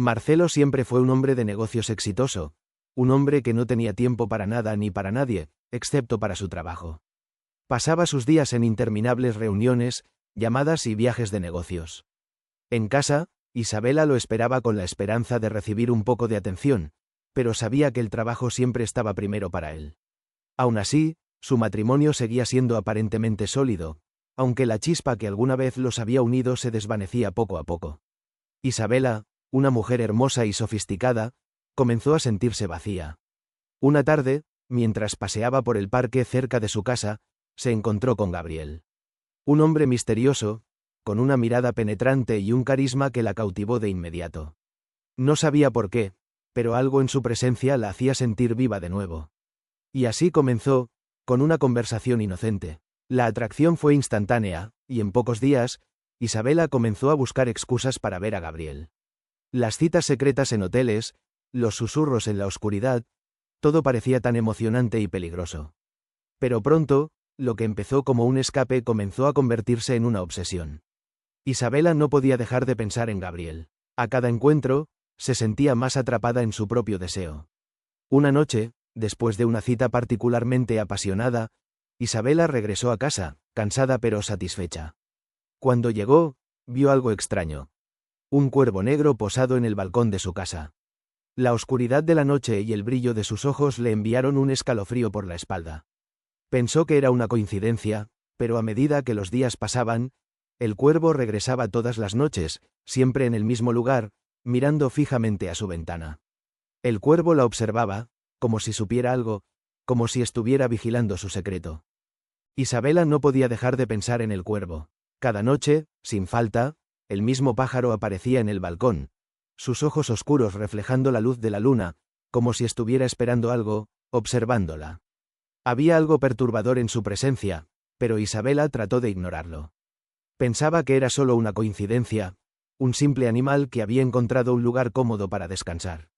Marcelo siempre fue un hombre de negocios exitoso, un hombre que no tenía tiempo para nada ni para nadie, excepto para su trabajo. Pasaba sus días en interminables reuniones, llamadas y viajes de negocios. En casa, Isabela lo esperaba con la esperanza de recibir un poco de atención, pero sabía que el trabajo siempre estaba primero para él. Aún así, su matrimonio seguía siendo aparentemente sólido, aunque la chispa que alguna vez los había unido se desvanecía poco a poco. Isabela, una mujer hermosa y sofisticada, comenzó a sentirse vacía. Una tarde, mientras paseaba por el parque cerca de su casa, se encontró con Gabriel. Un hombre misterioso, con una mirada penetrante y un carisma que la cautivó de inmediato. No sabía por qué, pero algo en su presencia la hacía sentir viva de nuevo. Y así comenzó, con una conversación inocente. La atracción fue instantánea, y en pocos días, Isabela comenzó a buscar excusas para ver a Gabriel. Las citas secretas en hoteles, los susurros en la oscuridad, todo parecía tan emocionante y peligroso. Pero pronto, lo que empezó como un escape comenzó a convertirse en una obsesión. Isabela no podía dejar de pensar en Gabriel. A cada encuentro, se sentía más atrapada en su propio deseo. Una noche, después de una cita particularmente apasionada, Isabela regresó a casa, cansada pero satisfecha. Cuando llegó, vio algo extraño. Un cuervo negro posado en el balcón de su casa. La oscuridad de la noche y el brillo de sus ojos le enviaron un escalofrío por la espalda. Pensó que era una coincidencia, pero a medida que los días pasaban, el cuervo regresaba todas las noches, siempre en el mismo lugar, mirando fijamente a su ventana. El cuervo la observaba, como si supiera algo, como si estuviera vigilando su secreto. Isabela no podía dejar de pensar en el cuervo. Cada noche, sin falta, el mismo pájaro aparecía en el balcón, sus ojos oscuros reflejando la luz de la luna, como si estuviera esperando algo, observándola. Había algo perturbador en su presencia, pero Isabela trató de ignorarlo. Pensaba que era solo una coincidencia, un simple animal que había encontrado un lugar cómodo para descansar.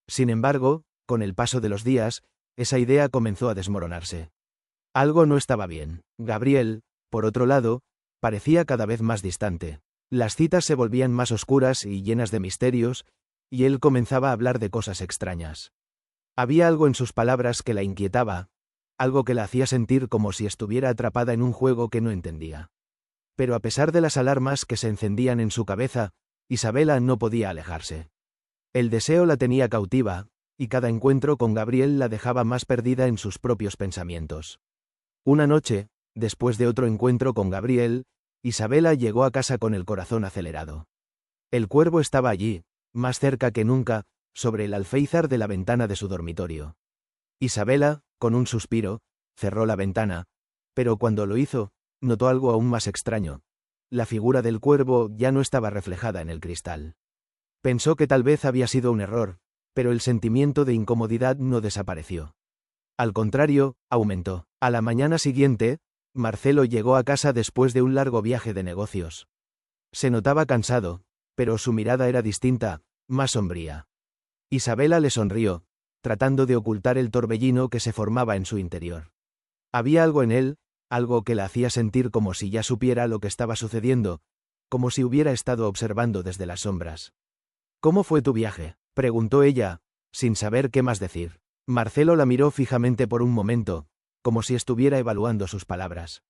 Sin embargo, con el paso de los días, esa idea comenzó a desmoronarse. Algo no estaba bien. Gabriel, por otro lado, parecía cada vez más distante. Las citas se volvían más oscuras y llenas de misterios, y él comenzaba a hablar de cosas extrañas. Había algo en sus palabras que la inquietaba, algo que la hacía sentir como si estuviera atrapada en un juego que no entendía. Pero a pesar de las alarmas que se encendían en su cabeza, Isabela no podía alejarse. El deseo la tenía cautiva, y cada encuentro con Gabriel la dejaba más perdida en sus propios pensamientos. Una noche, después de otro encuentro con Gabriel, Isabela llegó a casa con el corazón acelerado. El cuervo estaba allí, más cerca que nunca, sobre el alféizar de la ventana de su dormitorio. Isabela, con un suspiro, cerró la ventana, pero cuando lo hizo, notó algo aún más extraño. La figura del cuervo ya no estaba reflejada en el cristal. Pensó que tal vez había sido un error, pero el sentimiento de incomodidad no desapareció. Al contrario, aumentó. A la mañana siguiente, Marcelo llegó a casa después de un largo viaje de negocios. Se notaba cansado, pero su mirada era distinta, más sombría. Isabela le sonrió, tratando de ocultar el torbellino que se formaba en su interior. Había algo en él, algo que la hacía sentir como si ya supiera lo que estaba sucediendo, como si hubiera estado observando desde las sombras. «¿Cómo fue tu viaje?», preguntó ella, sin saber qué más decir. Marcelo la miró fijamente por un momento, como si estuviera evaluando sus palabras.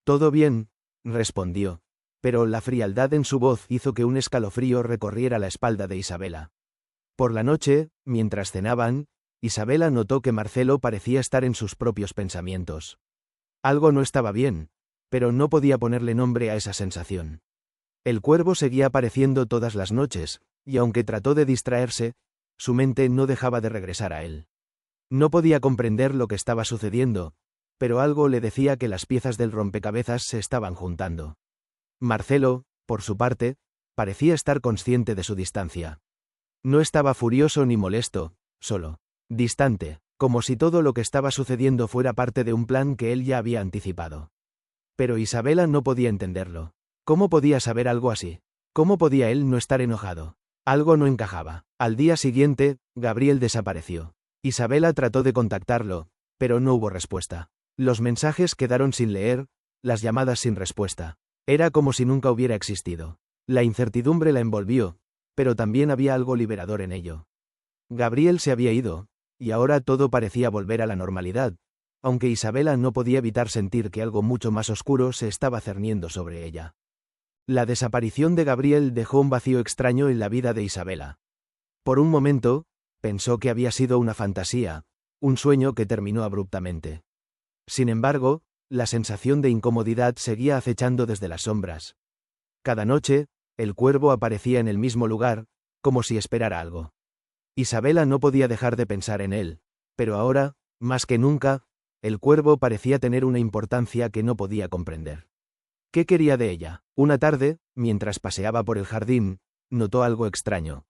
«Todo bien», respondió, pero la frialdad en su voz hizo que un escalofrío recorriera la espalda de Isabela. Por la noche, mientras cenaban, Isabela notó que Marcelo parecía estar en sus propios pensamientos. Algo no estaba bien, pero no podía ponerle nombre a esa sensación. El cuervo seguía apareciendo todas las noches, y aunque trató de distraerse, su mente no dejaba de regresar a él. No podía comprender lo que estaba sucediendo, pero algo le decía que las piezas del rompecabezas se estaban juntando. Marcelo, por su parte, parecía estar consciente de su distancia. No estaba furioso ni molesto, solo distante, como si todo lo que estaba sucediendo fuera parte de un plan que él ya había anticipado. Pero Isabela no podía entenderlo. ¿Cómo podía saber algo así? ¿Cómo podía él no estar enojado? Algo no encajaba. Al día siguiente, Gabriel desapareció. Isabela trató de contactarlo, pero no hubo respuesta. Los mensajes quedaron sin leer, las llamadas sin respuesta. Era como si nunca hubiera existido. La incertidumbre la envolvió, pero también había algo liberador en ello. Gabriel se había ido, y ahora todo parecía volver a la normalidad, aunque Isabela no podía evitar sentir que algo mucho más oscuro se estaba cerniendo sobre ella. La desaparición de Gabriel dejó un vacío extraño en la vida de Isabela. Por un momento, pensó que había sido una fantasía, un sueño que terminó abruptamente. Sin embargo, la sensación de incomodidad seguía acechando desde las sombras. Cada noche, el cuervo aparecía en el mismo lugar, como si esperara algo. Isabela no podía dejar de pensar en él, pero ahora, más que nunca, el cuervo parecía tener una importancia que no podía comprender. ¿Qué quería de ella? Una tarde, mientras paseaba por el jardín, notó algo extraño.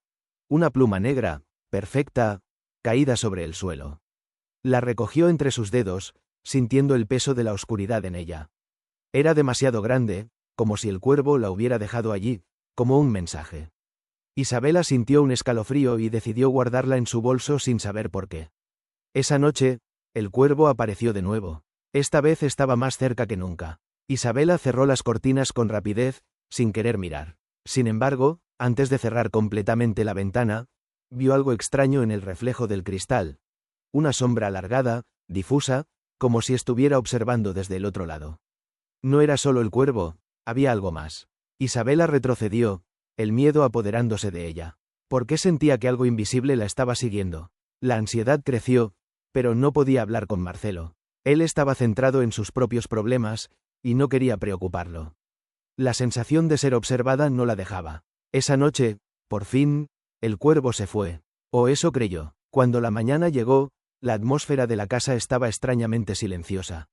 Una pluma negra, perfecta, caída sobre el suelo. La recogió entre sus dedos, sintiendo el peso de la oscuridad en ella. Era demasiado grande, como si el cuervo la hubiera dejado allí, como un mensaje. Isabela sintió un escalofrío y decidió guardarla en su bolso sin saber por qué. Esa noche, el cuervo apareció de nuevo. Esta vez estaba más cerca que nunca. Isabela cerró las cortinas con rapidez, sin querer mirar. Sin embargo, antes de cerrar completamente la ventana, vio algo extraño en el reflejo del cristal. Una sombra alargada, difusa, como si estuviera observando desde el otro lado. No era solo el cuervo, había algo más. Isabela retrocedió, el miedo apoderándose de ella. ¿Por qué sentía que algo invisible la estaba siguiendo? La ansiedad creció, pero no podía hablar con Marcelo. Él estaba centrado en sus propios problemas, y no quería preocuparlo. La sensación de ser observada no la dejaba. Esa noche, por fin, el cuervo se fue. O eso creyó. Cuando la mañana llegó, la atmósfera de la casa estaba extrañamente silenciosa.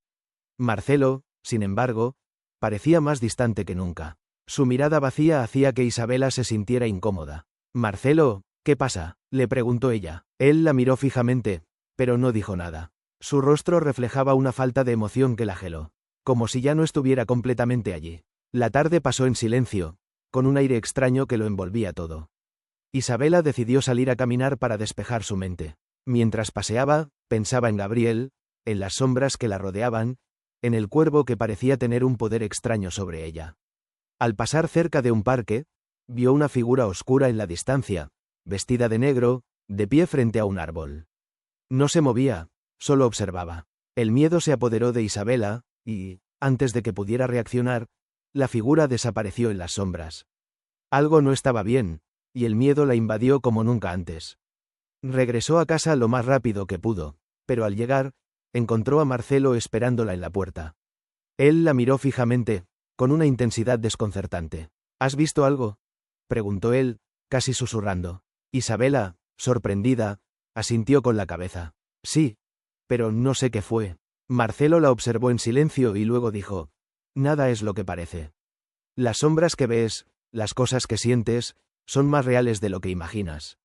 Marcelo, sin embargo, parecía más distante que nunca. Su mirada vacía hacía que Isabela se sintiera incómoda. «Marcelo, ¿qué pasa?», le preguntó ella. Él la miró fijamente, pero no dijo nada. Su rostro reflejaba una falta de emoción que la geló, como si ya no estuviera completamente allí. La tarde pasó en silencio, con un aire extraño que lo envolvía todo. Isabela decidió salir a caminar para despejar su mente. Mientras paseaba, pensaba en Gabriel, en las sombras que la rodeaban, en el cuervo que parecía tener un poder extraño sobre ella. Al pasar cerca de un parque, vio una figura oscura en la distancia, vestida de negro, de pie frente a un árbol. No se movía, solo observaba. El miedo se apoderó de Isabela, y, antes de que pudiera reaccionar, la figura desapareció en las sombras. Algo no estaba bien, y el miedo la invadió como nunca antes. Regresó a casa lo más rápido que pudo, pero al llegar, encontró a Marcelo esperándola en la puerta. Él la miró fijamente, con una intensidad desconcertante. ¿Has visto algo?, preguntó él, casi susurrando. Isabela, sorprendida, asintió con la cabeza. Sí, pero no sé qué fue. Marcelo la observó en silencio y luego dijo: nada es lo que parece. Las sombras que ves, las cosas que sientes, son más reales de lo que imaginas.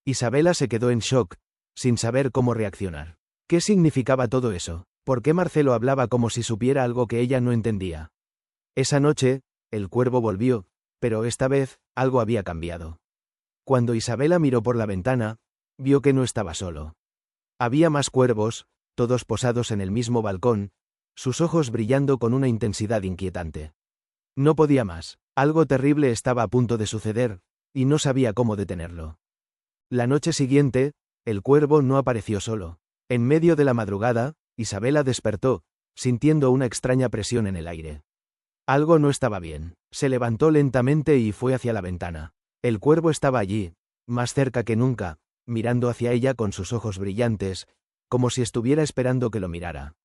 Isabela se quedó en shock, sin saber cómo reaccionar. ¿Qué significaba todo eso? ¿Por qué Marcelo hablaba como si supiera algo que ella no entendía? Esa noche, el cuervo volvió, pero esta vez, algo había cambiado. Cuando Isabela miró por la ventana, vio que no estaba solo. Había más cuervos, todos posados en el mismo balcón, sus ojos brillando con una intensidad inquietante. No podía más. Algo terrible estaba a punto de suceder, y no sabía cómo detenerlo. La noche siguiente, el cuervo no apareció solo. En medio de la madrugada, Isabela despertó, sintiendo una extraña presión en el aire. Algo no estaba bien. Se levantó lentamente y fue hacia la ventana. El cuervo estaba allí, más cerca que nunca, mirando hacia ella con sus ojos brillantes, como si estuviera esperando que lo mirara.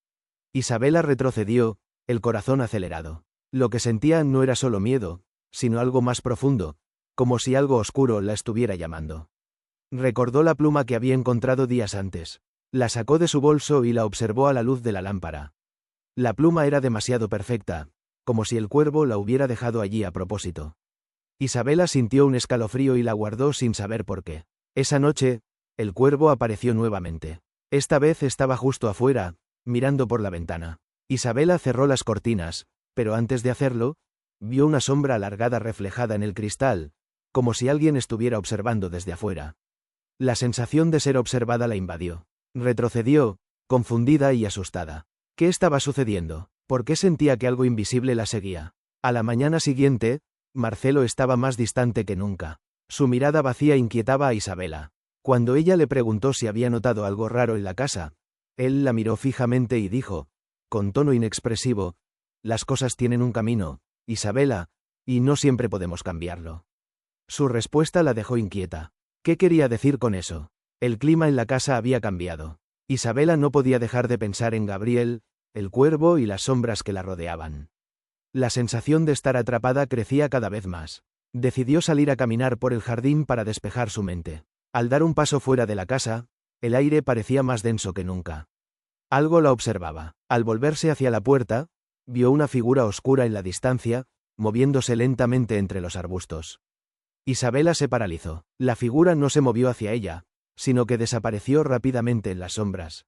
Isabela retrocedió, el corazón acelerado. Lo que sentía no era solo miedo, sino algo más profundo, como si algo oscuro la estuviera llamando. Recordó la pluma que había encontrado días antes. La sacó de su bolso y la observó a la luz de la lámpara. La pluma era demasiado perfecta, como si el cuervo la hubiera dejado allí a propósito. Isabela sintió un escalofrío y la guardó sin saber por qué. Esa noche, el cuervo apareció nuevamente. Esta vez estaba justo afuera, mirando por la ventana. Isabela cerró las cortinas, pero antes de hacerlo, vio una sombra alargada reflejada en el cristal, como si alguien estuviera observando desde afuera. La sensación de ser observada la invadió. Retrocedió, confundida y asustada. ¿Qué estaba sucediendo? ¿Por qué sentía que algo invisible la seguía? A la mañana siguiente, Marcelo estaba más distante que nunca. Su mirada vacía inquietaba a Isabela. Cuando ella le preguntó si había notado algo raro en la casa, él la miró fijamente y dijo, con tono inexpresivo, las cosas tienen un camino, Isabela, y no siempre podemos cambiarlo. Su respuesta la dejó inquieta. ¿Qué quería decir con eso? El clima en la casa había cambiado. Isabela no podía dejar de pensar en Gabriel, el cuervo y las sombras que la rodeaban. La sensación de estar atrapada crecía cada vez más. Decidió salir a caminar por el jardín para despejar su mente. Al dar un paso fuera de la casa, el aire parecía más denso que nunca. Algo la observaba. Al volverse hacia la puerta, vio una figura oscura en la distancia, moviéndose lentamente entre los arbustos. Isabela se paralizó. La figura no se movió hacia ella, sino que desapareció rápidamente en las sombras.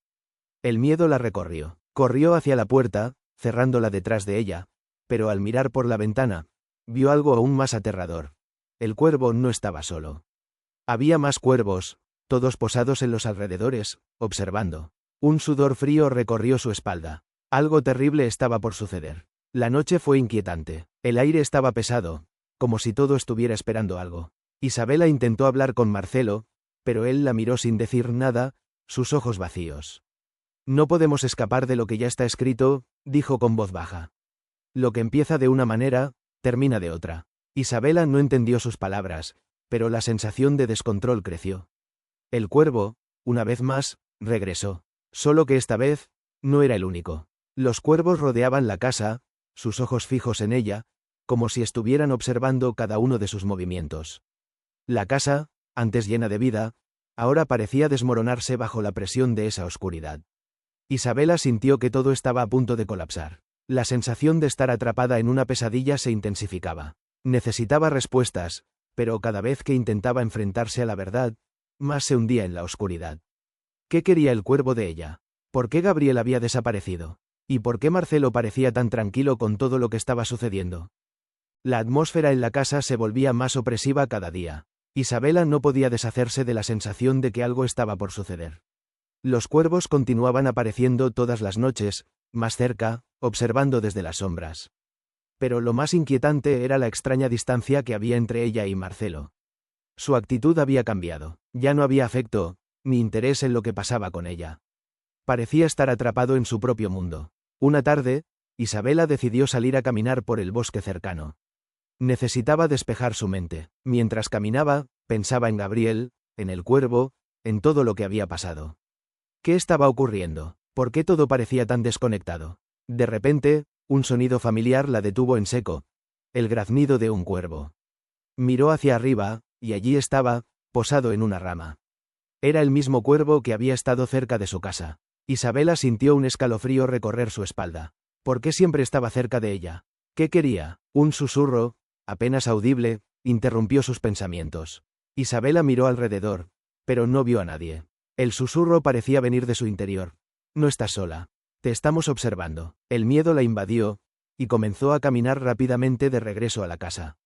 El miedo la recorrió. Corrió hacia la puerta, cerrándola detrás de ella, pero al mirar por la ventana, vio algo aún más aterrador. El cuervo no estaba solo. Había más cuervos, todos posados en los alrededores, observando. Un sudor frío recorrió su espalda. Algo terrible estaba por suceder. La noche fue inquietante. El aire estaba pesado, como si todo estuviera esperando algo. Isabela intentó hablar con Marcelo, pero él la miró sin decir nada, sus ojos vacíos. No podemos escapar de lo que ya está escrito, dijo con voz baja. Lo que empieza de una manera, termina de otra. Isabela no entendió sus palabras, pero la sensación de descontrol creció. El cuervo, una vez más, regresó. Solo que esta vez, no era el único. Los cuervos rodeaban la casa, sus ojos fijos en ella, como si estuvieran observando cada uno de sus movimientos. La casa, antes llena de vida, ahora parecía desmoronarse bajo la presión de esa oscuridad. Isabela sintió que todo estaba a punto de colapsar. La sensación de estar atrapada en una pesadilla se intensificaba. Necesitaba respuestas, pero cada vez que intentaba enfrentarse a la verdad, más se hundía en la oscuridad. ¿Qué quería el cuervo de ella? ¿Por qué Gabriel había desaparecido? ¿Y por qué Marcelo parecía tan tranquilo con todo lo que estaba sucediendo? La atmósfera en la casa se volvía más opresiva cada día. Isabela no podía deshacerse de la sensación de que algo estaba por suceder. Los cuervos continuaban apareciendo todas las noches, más cerca, observando desde las sombras. Pero lo más inquietante era la extraña distancia que había entre ella y Marcelo. Su actitud había cambiado. Ya no había afecto, ni interés en lo que pasaba con ella. Parecía estar atrapado en su propio mundo. Una tarde, Isabela decidió salir a caminar por el bosque cercano. Necesitaba despejar su mente. Mientras caminaba, pensaba en Gabriel, en el cuervo, en todo lo que había pasado. ¿Qué estaba ocurriendo? ¿Por qué todo parecía tan desconectado? De repente, un sonido familiar la detuvo en seco. El graznido de un cuervo. Miró hacia arriba, y allí estaba, posado en una rama. Era el mismo cuervo que había estado cerca de su casa. Isabela sintió un escalofrío recorrer su espalda. ¿Por qué siempre estaba cerca de ella? ¿Qué quería? Un susurro, apenas audible, interrumpió sus pensamientos. Isabela miró alrededor, pero no vio a nadie. El susurro parecía venir de su interior. No estás sola. Te estamos observando. El miedo la invadió, y comenzó a caminar rápidamente de regreso a la casa.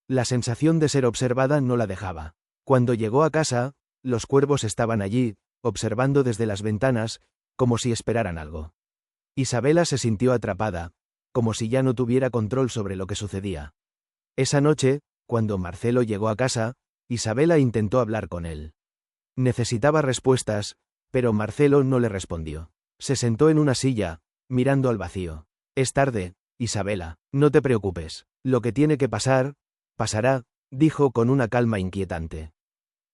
La sensación de ser observada no la dejaba. Cuando llegó a casa, los cuervos estaban allí, observando desde las ventanas, como si esperaran algo. Isabela se sintió atrapada, como si ya no tuviera control sobre lo que sucedía. Esa noche, cuando Marcelo llegó a casa, Isabela intentó hablar con él. Necesitaba respuestas, pero Marcelo no le respondió. Se sentó en una silla, mirando al vacío. Es tarde, Isabela, no te preocupes. Lo que tiene que pasar, pasará, dijo con una calma inquietante.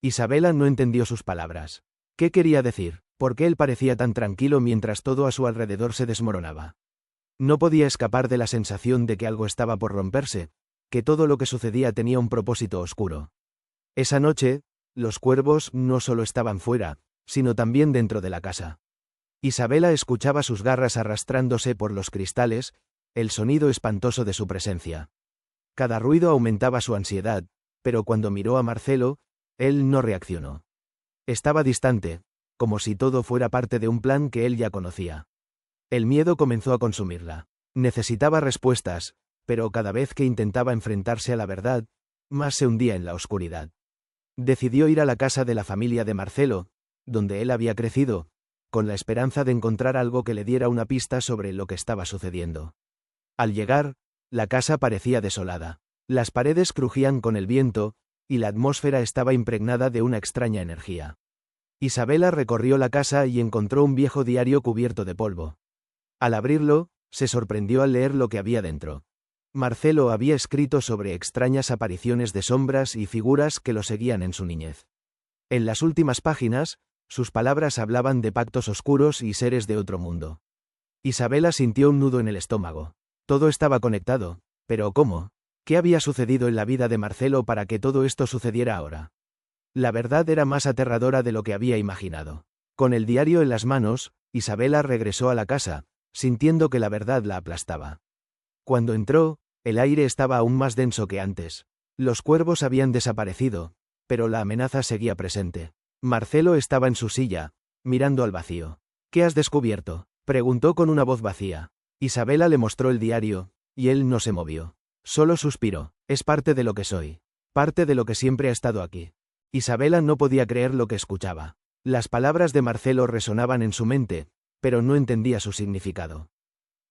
Isabela no entendió sus palabras. ¿Qué quería decir? ¿Por qué él parecía tan tranquilo mientras todo a su alrededor se desmoronaba? No podía escapar de la sensación de que algo estaba por romperse, que todo lo que sucedía tenía un propósito oscuro. Esa noche, los cuervos no solo estaban fuera, sino también dentro de la casa. Isabela escuchaba sus garras arrastrándose por los cristales, el sonido espantoso de su presencia. Cada ruido aumentaba su ansiedad, pero cuando miró a Marcelo, él no reaccionó. Estaba distante, como si todo fuera parte de un plan que él ya conocía. El miedo comenzó a consumirla. Necesitaba respuestas, pero cada vez que intentaba enfrentarse a la verdad, más se hundía en la oscuridad. Decidió ir a la casa de la familia de Marcelo, donde él había crecido, con la esperanza de encontrar algo que le diera una pista sobre lo que estaba sucediendo. Al llegar, la casa parecía desolada. Las paredes crujían con el viento, y la atmósfera estaba impregnada de una extraña energía. Isabela recorrió la casa y encontró un viejo diario cubierto de polvo. Al abrirlo, se sorprendió al leer lo que había dentro. Marcelo había escrito sobre extrañas apariciones de sombras y figuras que lo seguían en su niñez. En las últimas páginas, sus palabras hablaban de pactos oscuros y seres de otro mundo. Isabela sintió un nudo en el estómago. Todo estaba conectado, pero ¿cómo? ¿Qué había sucedido en la vida de Marcelo para que todo esto sucediera ahora? La verdad era más aterradora de lo que había imaginado. Con el diario en las manos, Isabela regresó a la casa, sintiendo que la verdad la aplastaba. Cuando entró, el aire estaba aún más denso que antes. Los cuervos habían desaparecido, pero la amenaza seguía presente. Marcelo estaba en su silla, mirando al vacío. ¿Qué has descubierto?, preguntó con una voz vacía. Isabela le mostró el diario, y él no se movió. Solo suspiró. Es parte de lo que soy. Parte de lo que siempre ha estado aquí. Isabela no podía creer lo que escuchaba. Las palabras de Marcelo resonaban en su mente, pero no entendía su significado.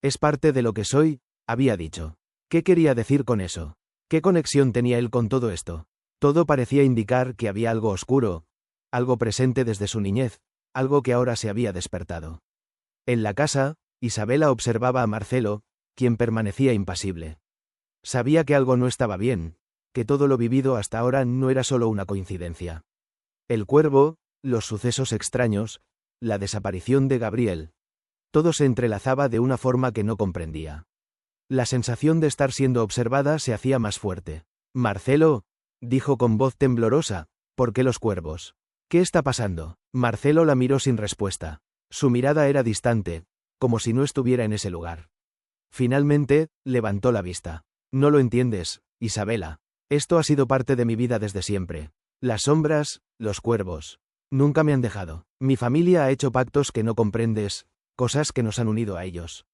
Es parte de lo que soy, había dicho. ¿Qué quería decir con eso? ¿Qué conexión tenía él con todo esto? Todo parecía indicar que había algo oscuro, algo presente desde su niñez, algo que ahora se había despertado. En la casa, Isabela observaba a Marcelo, quien permanecía impasible. Sabía que algo no estaba bien, que todo lo vivido hasta ahora no era solo una coincidencia. El cuervo, los sucesos extraños, la desaparición de Gabriel. Todo se entrelazaba de una forma que no comprendía. La sensación de estar siendo observada se hacía más fuerte. Marcelo, dijo con voz temblorosa, ¿por qué los cuervos? ¿Qué está pasando? Marcelo la miró sin respuesta. Su mirada era distante, como si no estuviera en ese lugar. Finalmente, levantó la vista. No lo entiendes, Isabela. Esto ha sido parte de mi vida desde siempre. Las sombras, los cuervos. Nunca me han dejado. Mi familia ha hecho pactos que no comprendes, cosas que nos han unido a ellos.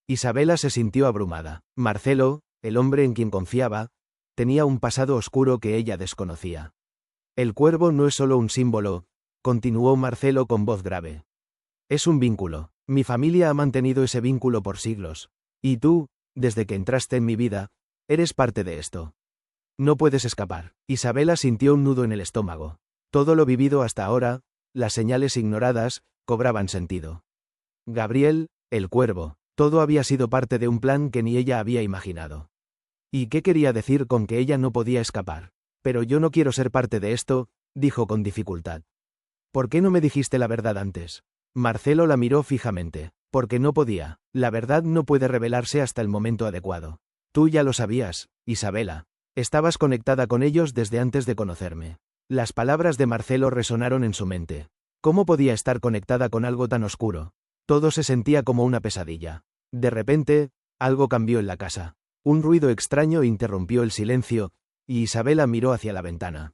Isabela se sintió abrumada. Marcelo, el hombre en quien confiaba, tenía un pasado oscuro que ella desconocía. El cuervo no es solo un símbolo, continuó Marcelo con voz grave. Es un vínculo. Mi familia ha mantenido ese vínculo por siglos. Y tú, desde que entraste en mi vida, eres parte de esto. No puedes escapar. Isabela sintió un nudo en el estómago. Todo lo vivido hasta ahora, las señales ignoradas, cobraban sentido. Gabriel, el cuervo, todo había sido parte de un plan que ni ella había imaginado. ¿Y qué quería decir con que ella no podía escapar? Pero yo no quiero ser parte de esto, dijo con dificultad. ¿Por qué no me dijiste la verdad antes? Marcelo la miró fijamente. Porque no podía. La verdad no puede revelarse hasta el momento adecuado. Tú ya lo sabías, Isabela. Estabas conectada con ellos desde antes de conocerme. Las palabras de Marcelo resonaron en su mente. ¿Cómo podía estar conectada con algo tan oscuro? Todo se sentía como una pesadilla. De repente, algo cambió en la casa. Un ruido extraño interrumpió el silencio, y Isabela miró hacia la ventana.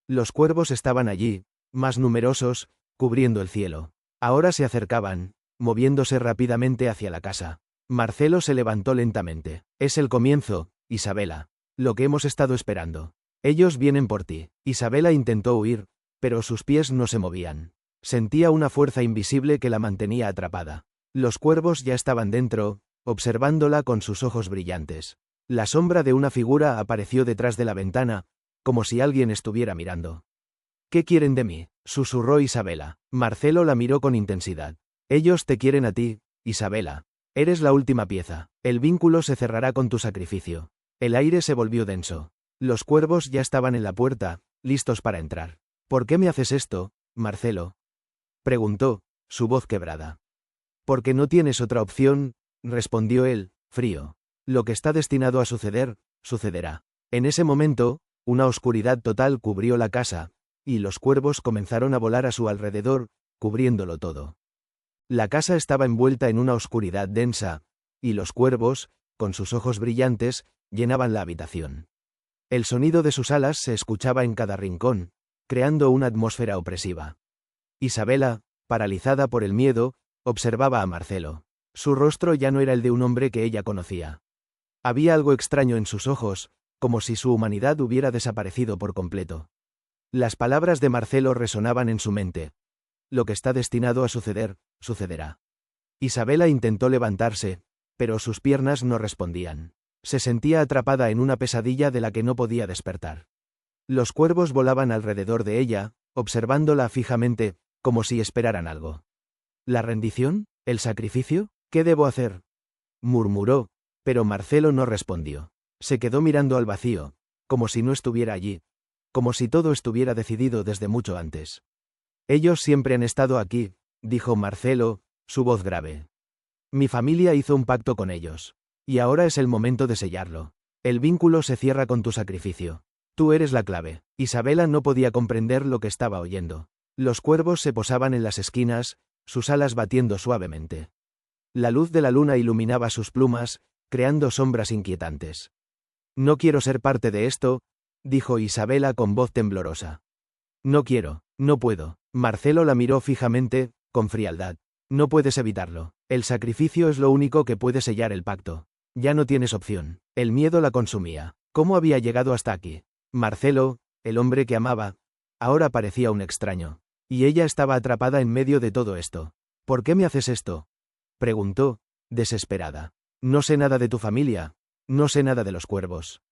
Los cuervos estaban allí, más numerosos, cubriendo el cielo. Ahora se acercaban, moviéndose rápidamente hacia la casa. Marcelo se levantó lentamente. Es el comienzo, Isabela. Lo que hemos estado esperando. Ellos vienen por ti. Isabela intentó huir, pero sus pies no se movían. Sentía una fuerza invisible que la mantenía atrapada. Los cuervos ya estaban dentro, observándola con sus ojos brillantes. La sombra de una figura apareció detrás de la ventana, como si alguien estuviera mirando. ¿Qué quieren de mí?, susurró Isabela. Marcelo la miró con intensidad. Ellos te quieren a ti, Isabela. Eres la última pieza. El vínculo se cerrará con tu sacrificio. El aire se volvió denso. Los cuervos ya estaban en la puerta, listos para entrar. ¿Por qué me haces esto, Marcelo?, preguntó, su voz quebrada. Porque no tienes otra opción, respondió él, frío. Lo que está destinado a suceder, sucederá. En ese momento, una oscuridad total cubrió la casa, y los cuervos comenzaron a volar a su alrededor, cubriéndolo todo. La casa estaba envuelta en una oscuridad densa, y los cuervos, con sus ojos brillantes, llenaban la habitación. El sonido de sus alas se escuchaba en cada rincón, creando una atmósfera opresiva. Isabela, paralizada por el miedo, observaba a Marcelo. Su rostro ya no era el de un hombre que ella conocía. Había algo extraño en sus ojos, como si su humanidad hubiera desaparecido por completo. Las palabras de Marcelo resonaban en su mente. Lo que está destinado a suceder, sucederá. Isabela intentó levantarse, pero sus piernas no respondían. Se sentía atrapada en una pesadilla de la que no podía despertar. Los cuervos volaban alrededor de ella, observándola fijamente, como si esperaran algo. ¿La rendición? ¿El sacrificio? ¿Qué debo hacer?, murmuró, pero Marcelo no respondió. Se quedó mirando al vacío, como si no estuviera allí, como si todo estuviera decidido desde mucho antes. Ellos siempre han estado aquí, dijo Marcelo, su voz grave. Mi familia hizo un pacto con ellos. Y ahora es el momento de sellarlo. El vínculo se cierra con tu sacrificio. Tú eres la clave. Isabela no podía comprender lo que estaba oyendo. Los cuervos se posaban en las esquinas, sus alas batiendo suavemente. La luz de la luna iluminaba sus plumas, creando sombras inquietantes. No quiero ser parte de esto, dijo Isabela con voz temblorosa. No quiero, no puedo. Marcelo la miró fijamente, con frialdad. No puedes evitarlo. El sacrificio es lo único que puede sellar el pacto. Ya no tienes opción. El miedo la consumía. ¿Cómo había llegado hasta aquí? Marcelo, el hombre que amaba, ahora parecía un extraño. Y ella estaba atrapada en medio de todo esto. ¿Por qué me haces esto?, preguntó, desesperada. No sé nada de tu familia. No sé nada de los cuervos.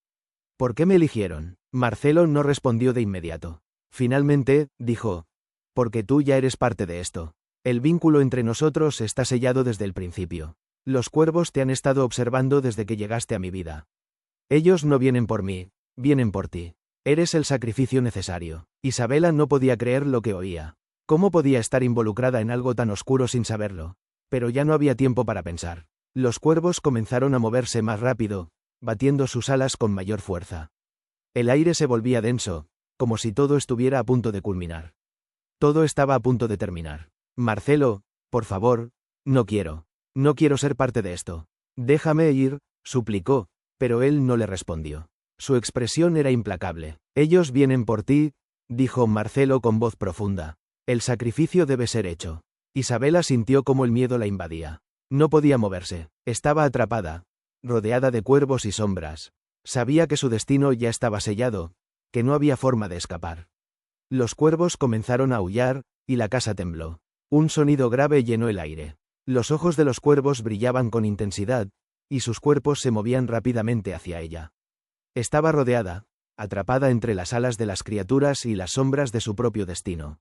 ¿Por qué me eligieron? Marcelo no respondió de inmediato. Finalmente, dijo, porque tú ya eres parte de esto. El vínculo entre nosotros está sellado desde el principio. Los cuervos te han estado observando desde que llegaste a mi vida. Ellos no vienen por mí, vienen por ti. Eres el sacrificio necesario. Isabela no podía creer lo que oía. ¿Cómo podía estar involucrada en algo tan oscuro sin saberlo? Pero ya no había tiempo para pensar. Los cuervos comenzaron a moverse más rápido, batiendo sus alas con mayor fuerza. El aire se volvía denso, como si todo estuviera a punto de culminar. Todo estaba a punto de terminar. Marcelo, por favor, no quiero ser parte de esto. Déjame ir, suplicó, pero él no le respondió. Su expresión era implacable. Ellos vienen por ti, dijo Marcelo con voz profunda. El sacrificio debe ser hecho. Isabela sintió cómo el miedo la invadía. No podía moverse. Estaba atrapada, rodeada de cuervos y sombras. Sabía que su destino ya estaba sellado, que no había forma de escapar. Los cuervos comenzaron a aullar, y la casa tembló. Un sonido grave llenó el aire. Los ojos de los cuervos brillaban con intensidad, y sus cuerpos se movían rápidamente hacia ella. Estaba rodeada, atrapada entre las alas de las criaturas y las sombras de su propio destino.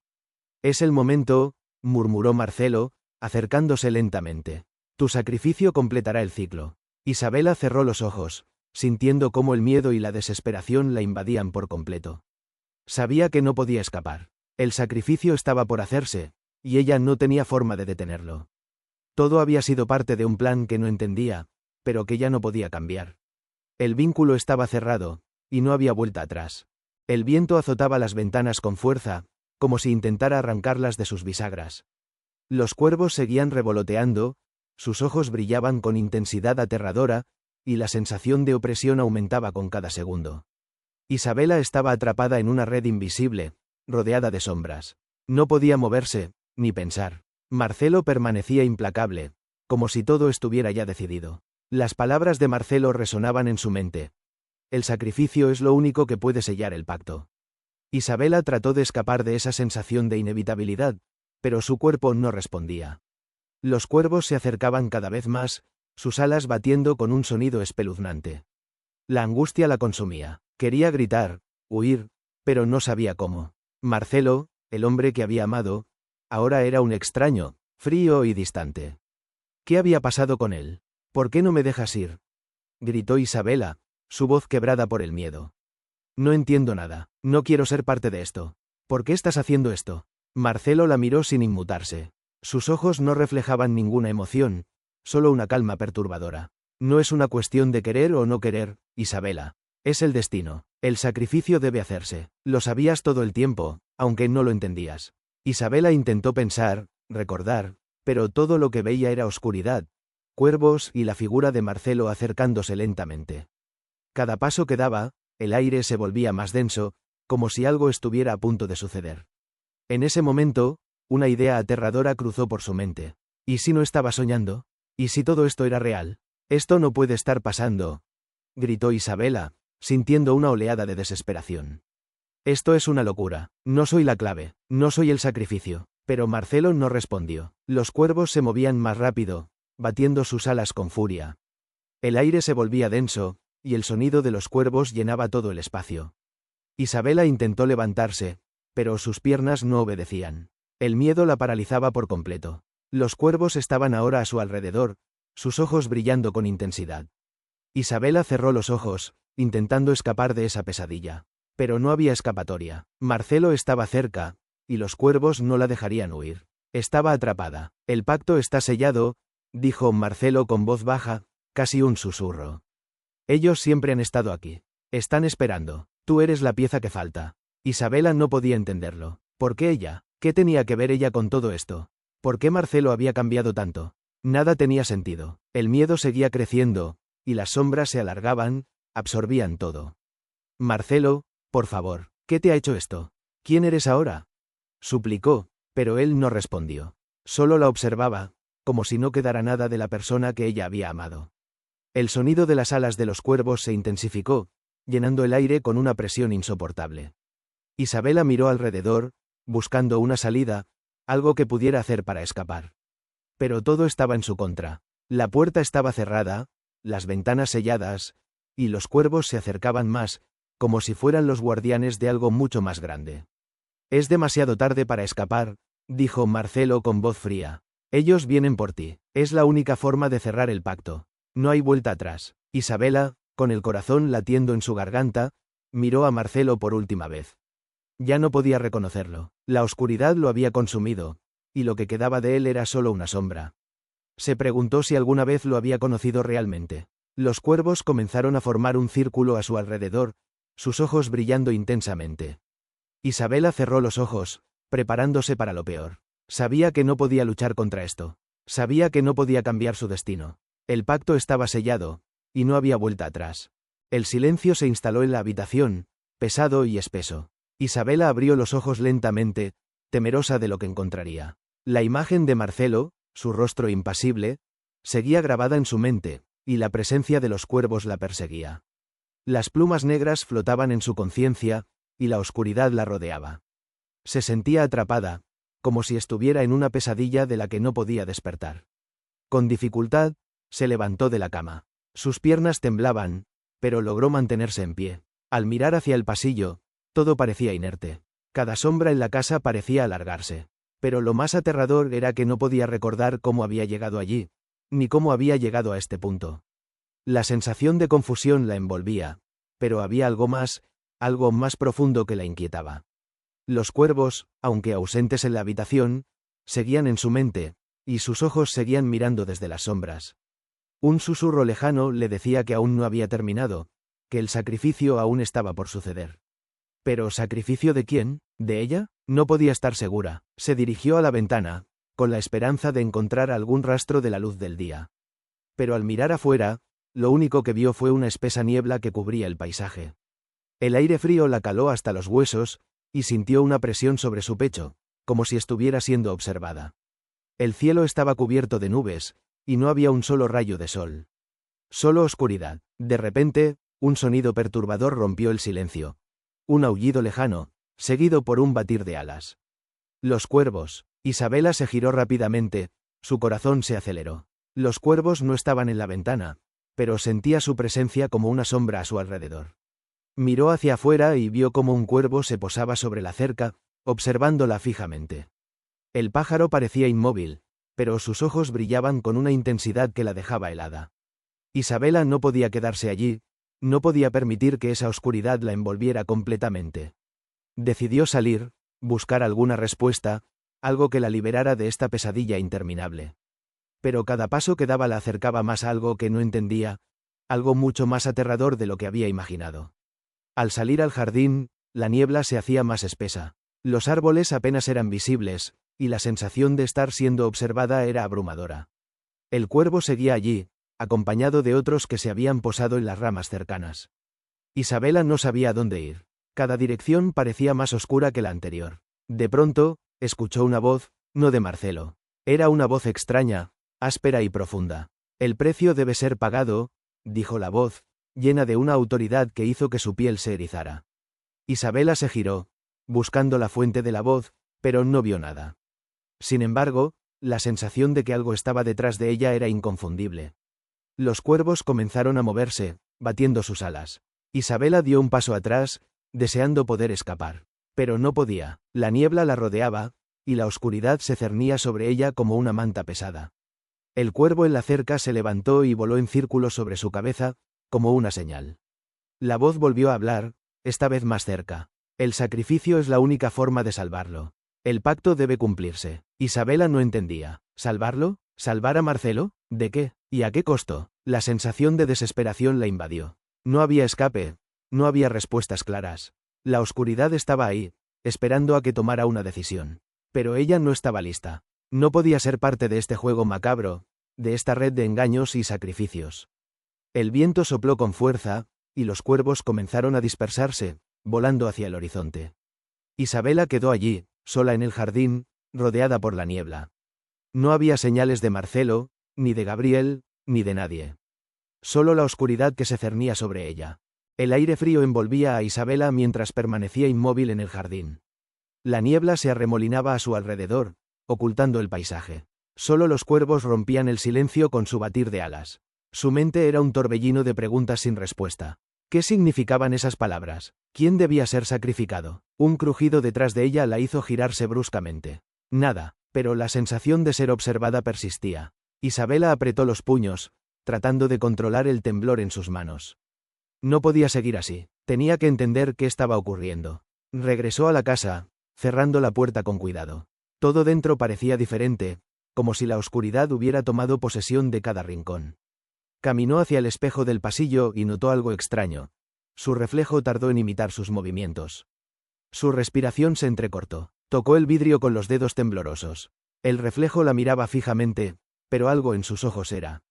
Es el momento, murmuró Marcelo, acercándose lentamente. Tu sacrificio completará el ciclo. Isabela cerró los ojos, sintiendo cómo el miedo y la desesperación la invadían por completo. Sabía que no podía escapar. El sacrificio estaba por hacerse, y ella no tenía forma de detenerlo. Todo había sido parte de un plan que no entendía, pero que ya no podía cambiar. El vínculo estaba cerrado, y no había vuelta atrás. El viento azotaba las ventanas con fuerza, como si intentara arrancarlas de sus bisagras. Los cuervos seguían revoloteando, sus ojos brillaban con intensidad aterradora, y la sensación de opresión aumentaba con cada segundo. Isabela estaba atrapada en una red invisible, rodeada de sombras. No podía moverse, ni pensar. Marcelo permanecía implacable, como si todo estuviera ya decidido. Las palabras de Marcelo resonaban en su mente. El sacrificio es lo único que puede sellar el pacto. Isabela trató de escapar de esa sensación de inevitabilidad, pero su cuerpo no respondía. Los cuervos se acercaban cada vez más, sus alas batiendo con un sonido espeluznante. La angustia la consumía. Quería gritar, huir, pero no sabía cómo. Marcelo, el hombre que había amado, ahora era un extraño, frío y distante. ¿Qué había pasado con él? ¿Por qué no me dejas ir?, gritó Isabela, su voz quebrada por el miedo. No entiendo nada. No quiero ser parte de esto. ¿Por qué estás haciendo esto? Marcelo la miró sin inmutarse. Sus ojos no reflejaban ninguna emoción, solo una calma perturbadora. No es una cuestión de querer o no querer, Isabela. Es el destino. El sacrificio debe hacerse. Lo sabías todo el tiempo, aunque no lo entendías. Isabela intentó pensar, recordar, pero todo lo que veía era oscuridad, cuervos y la figura de Marcelo acercándose lentamente. Cada paso que daba, el aire se volvía más denso, como si algo estuviera a punto de suceder. En ese momento, una idea aterradora cruzó por su mente. ¿Y si no estaba soñando? ¿Y si todo esto era real? Esto no puede estar pasando, gritó Isabela, sintiendo una oleada de desesperación. Esto es una locura. No soy la clave, no soy el sacrificio. Pero Marcelo no respondió. Los cuervos se movían más rápido, batiendo sus alas con furia. El aire se volvía denso, y el sonido de los cuervos llenaba todo el espacio. Isabela intentó levantarse, pero sus piernas no obedecían. El miedo la paralizaba por completo. Los cuervos estaban ahora a su alrededor, sus ojos brillando con intensidad. Isabela cerró los ojos, intentando escapar de esa pesadilla. Pero no había escapatoria. Marcelo estaba cerca, y los cuervos no la dejarían huir. Estaba atrapada. El pacto está sellado, dijo Marcelo con voz baja, casi un susurro. Ellos siempre han estado aquí. Están esperando. Tú eres la pieza que falta. Isabela no podía entenderlo. ¿Por qué ella? ¿Qué tenía que ver ella con todo esto? ¿Por qué Marcelo había cambiado tanto? Nada tenía sentido. El miedo seguía creciendo, y las sombras se alargaban, absorbían todo. Marcelo, por favor, ¿qué te ha hecho esto? ¿Quién eres ahora? Suplicó, pero él no respondió. Solo la observaba, como si no quedara nada de la persona que ella había amado. El sonido de las alas de los cuervos se intensificó, llenando el aire con una presión insoportable. Isabela miró alrededor, buscando una salida, algo que pudiera hacer para escapar. Pero todo estaba en su contra. La puerta estaba cerrada, las ventanas selladas, y los cuervos se acercaban más, como si fueran los guardianes de algo mucho más grande. Es demasiado tarde para escapar, dijo Marcelo con voz fría. Ellos vienen por ti. Es la única forma de cerrar el pacto. No hay vuelta atrás. Isabela, con el corazón latiendo en su garganta, miró a Marcelo por última vez. Ya no podía reconocerlo. La oscuridad lo había consumido, y lo que quedaba de él era solo una sombra. Se preguntó si alguna vez lo había conocido realmente. Los cuervos comenzaron a formar un círculo a su alrededor, sus ojos brillando intensamente. Isabela cerró los ojos, preparándose para lo peor. Sabía que no podía luchar contra esto. Sabía que no podía cambiar su destino. El pacto estaba sellado, y no había vuelta atrás. El silencio se instaló en la habitación, pesado y espeso. Isabela abrió los ojos lentamente, temerosa de lo que encontraría. La imagen de Marcelo, su rostro impasible, seguía grabada en su mente, y la presencia de los cuervos la perseguía. Las plumas negras flotaban en su conciencia, y la oscuridad la rodeaba. Se sentía atrapada, como si estuviera en una pesadilla de la que no podía despertar. Con dificultad, se levantó de la cama. Sus piernas temblaban, pero logró mantenerse en pie. Al mirar hacia el pasillo, todo parecía inerte. Cada sombra en la casa parecía alargarse. Pero lo más aterrador era que no podía recordar cómo había llegado allí, ni cómo había llegado a este punto. La sensación de confusión la envolvía, pero había algo más profundo que la inquietaba. Los cuervos, aunque ausentes en la habitación, seguían en su mente, y sus ojos seguían mirando desde las sombras. Un susurro lejano le decía que aún no había terminado, que el sacrificio aún estaba por suceder. ¿Pero sacrificio de quién? ¿De ella? No podía estar segura. Se dirigió a la ventana, con la esperanza de encontrar algún rastro de la luz del día. Pero al mirar afuera, lo único que vio fue una espesa niebla que cubría el paisaje. El aire frío la caló hasta los huesos, y sintió una presión sobre su pecho, como si estuviera siendo observada. El cielo estaba cubierto de nubes, y no había un solo rayo de sol. Solo oscuridad. De repente, un sonido perturbador rompió el silencio. Un aullido lejano, seguido por un batir de alas. Los cuervos. Isabela se giró rápidamente, su corazón se aceleró. Los cuervos no estaban en la ventana, pero sentía su presencia como una sombra a su alrededor. Miró hacia afuera y vio cómo un cuervo se posaba sobre la cerca, observándola fijamente. El pájaro parecía inmóvil, pero sus ojos brillaban con una intensidad que la dejaba helada. Isabela no podía quedarse allí, no podía permitir que esa oscuridad la envolviera completamente. Decidió salir, buscar alguna respuesta, algo que la liberara de esta pesadilla interminable. Pero cada paso que daba la acercaba más a algo que no entendía, algo mucho más aterrador de lo que había imaginado. Al salir al jardín, la niebla se hacía más espesa. Los árboles apenas eran visibles, y la sensación de estar siendo observada era abrumadora. El cuervo seguía allí, acompañado de otros que se habían posado en las ramas cercanas. Isabela no sabía dónde ir. Cada dirección parecía más oscura que la anterior. De pronto, escuchó una voz, no de Marcelo. Era una voz extraña, áspera y profunda. El precio debe ser pagado, dijo la voz, llena de una autoridad que hizo que su piel se erizara. Isabela se giró, buscando la fuente de la voz, pero no vio nada. Sin embargo, la sensación de que algo estaba detrás de ella era inconfundible. Los cuervos comenzaron a moverse, batiendo sus alas. Isabela dio un paso atrás, deseando poder escapar. Pero no podía. La niebla la rodeaba, y la oscuridad se cernía sobre ella como una manta pesada. El cuervo en la cerca se levantó y voló en círculos sobre su cabeza, como una señal. La voz volvió a hablar, esta vez más cerca. El sacrificio es la única forma de salvarlo. El pacto debe cumplirse. Isabela no entendía. ¿Salvarlo? ¿Salvar a Marcelo? ¿De qué? ¿Y a qué costo? La sensación de desesperación la invadió. No había escape, no había respuestas claras. La oscuridad estaba ahí, esperando a que tomara una decisión. Pero ella no estaba lista. No podía ser parte de este juego macabro, de esta red de engaños y sacrificios. El viento sopló con fuerza, y los cuervos comenzaron a dispersarse, volando hacia el horizonte. Isabela quedó allí, sola en el jardín, rodeada por la niebla. No había señales de Marcelo, ni de Gabriel, ni de nadie. Solo la oscuridad que se cernía sobre ella. El aire frío envolvía a Isabela mientras permanecía inmóvil en el jardín. La niebla se arremolinaba a su alrededor, ocultando el paisaje. Solo los cuervos rompían el silencio con su batir de alas. Su mente era un torbellino de preguntas sin respuesta. ¿Qué significaban esas palabras? ¿Quién debía ser sacrificado? Un crujido detrás de ella la hizo girarse bruscamente. Nada, pero la sensación de ser observada persistía. Isabela apretó los puños, tratando de controlar el temblor en sus manos. No podía seguir así. Tenía que entender qué estaba ocurriendo. Regresó a la casa, cerrando la puerta con cuidado. Todo dentro parecía diferente, como si la oscuridad hubiera tomado posesión de cada rincón. Caminó hacia el espejo del pasillo y notó algo extraño. Su reflejo tardó en imitar sus movimientos. Su respiración se entrecortó. Tocó el vidrio con los dedos temblorosos. El reflejo la miraba fijamente, pero algo en sus ojos era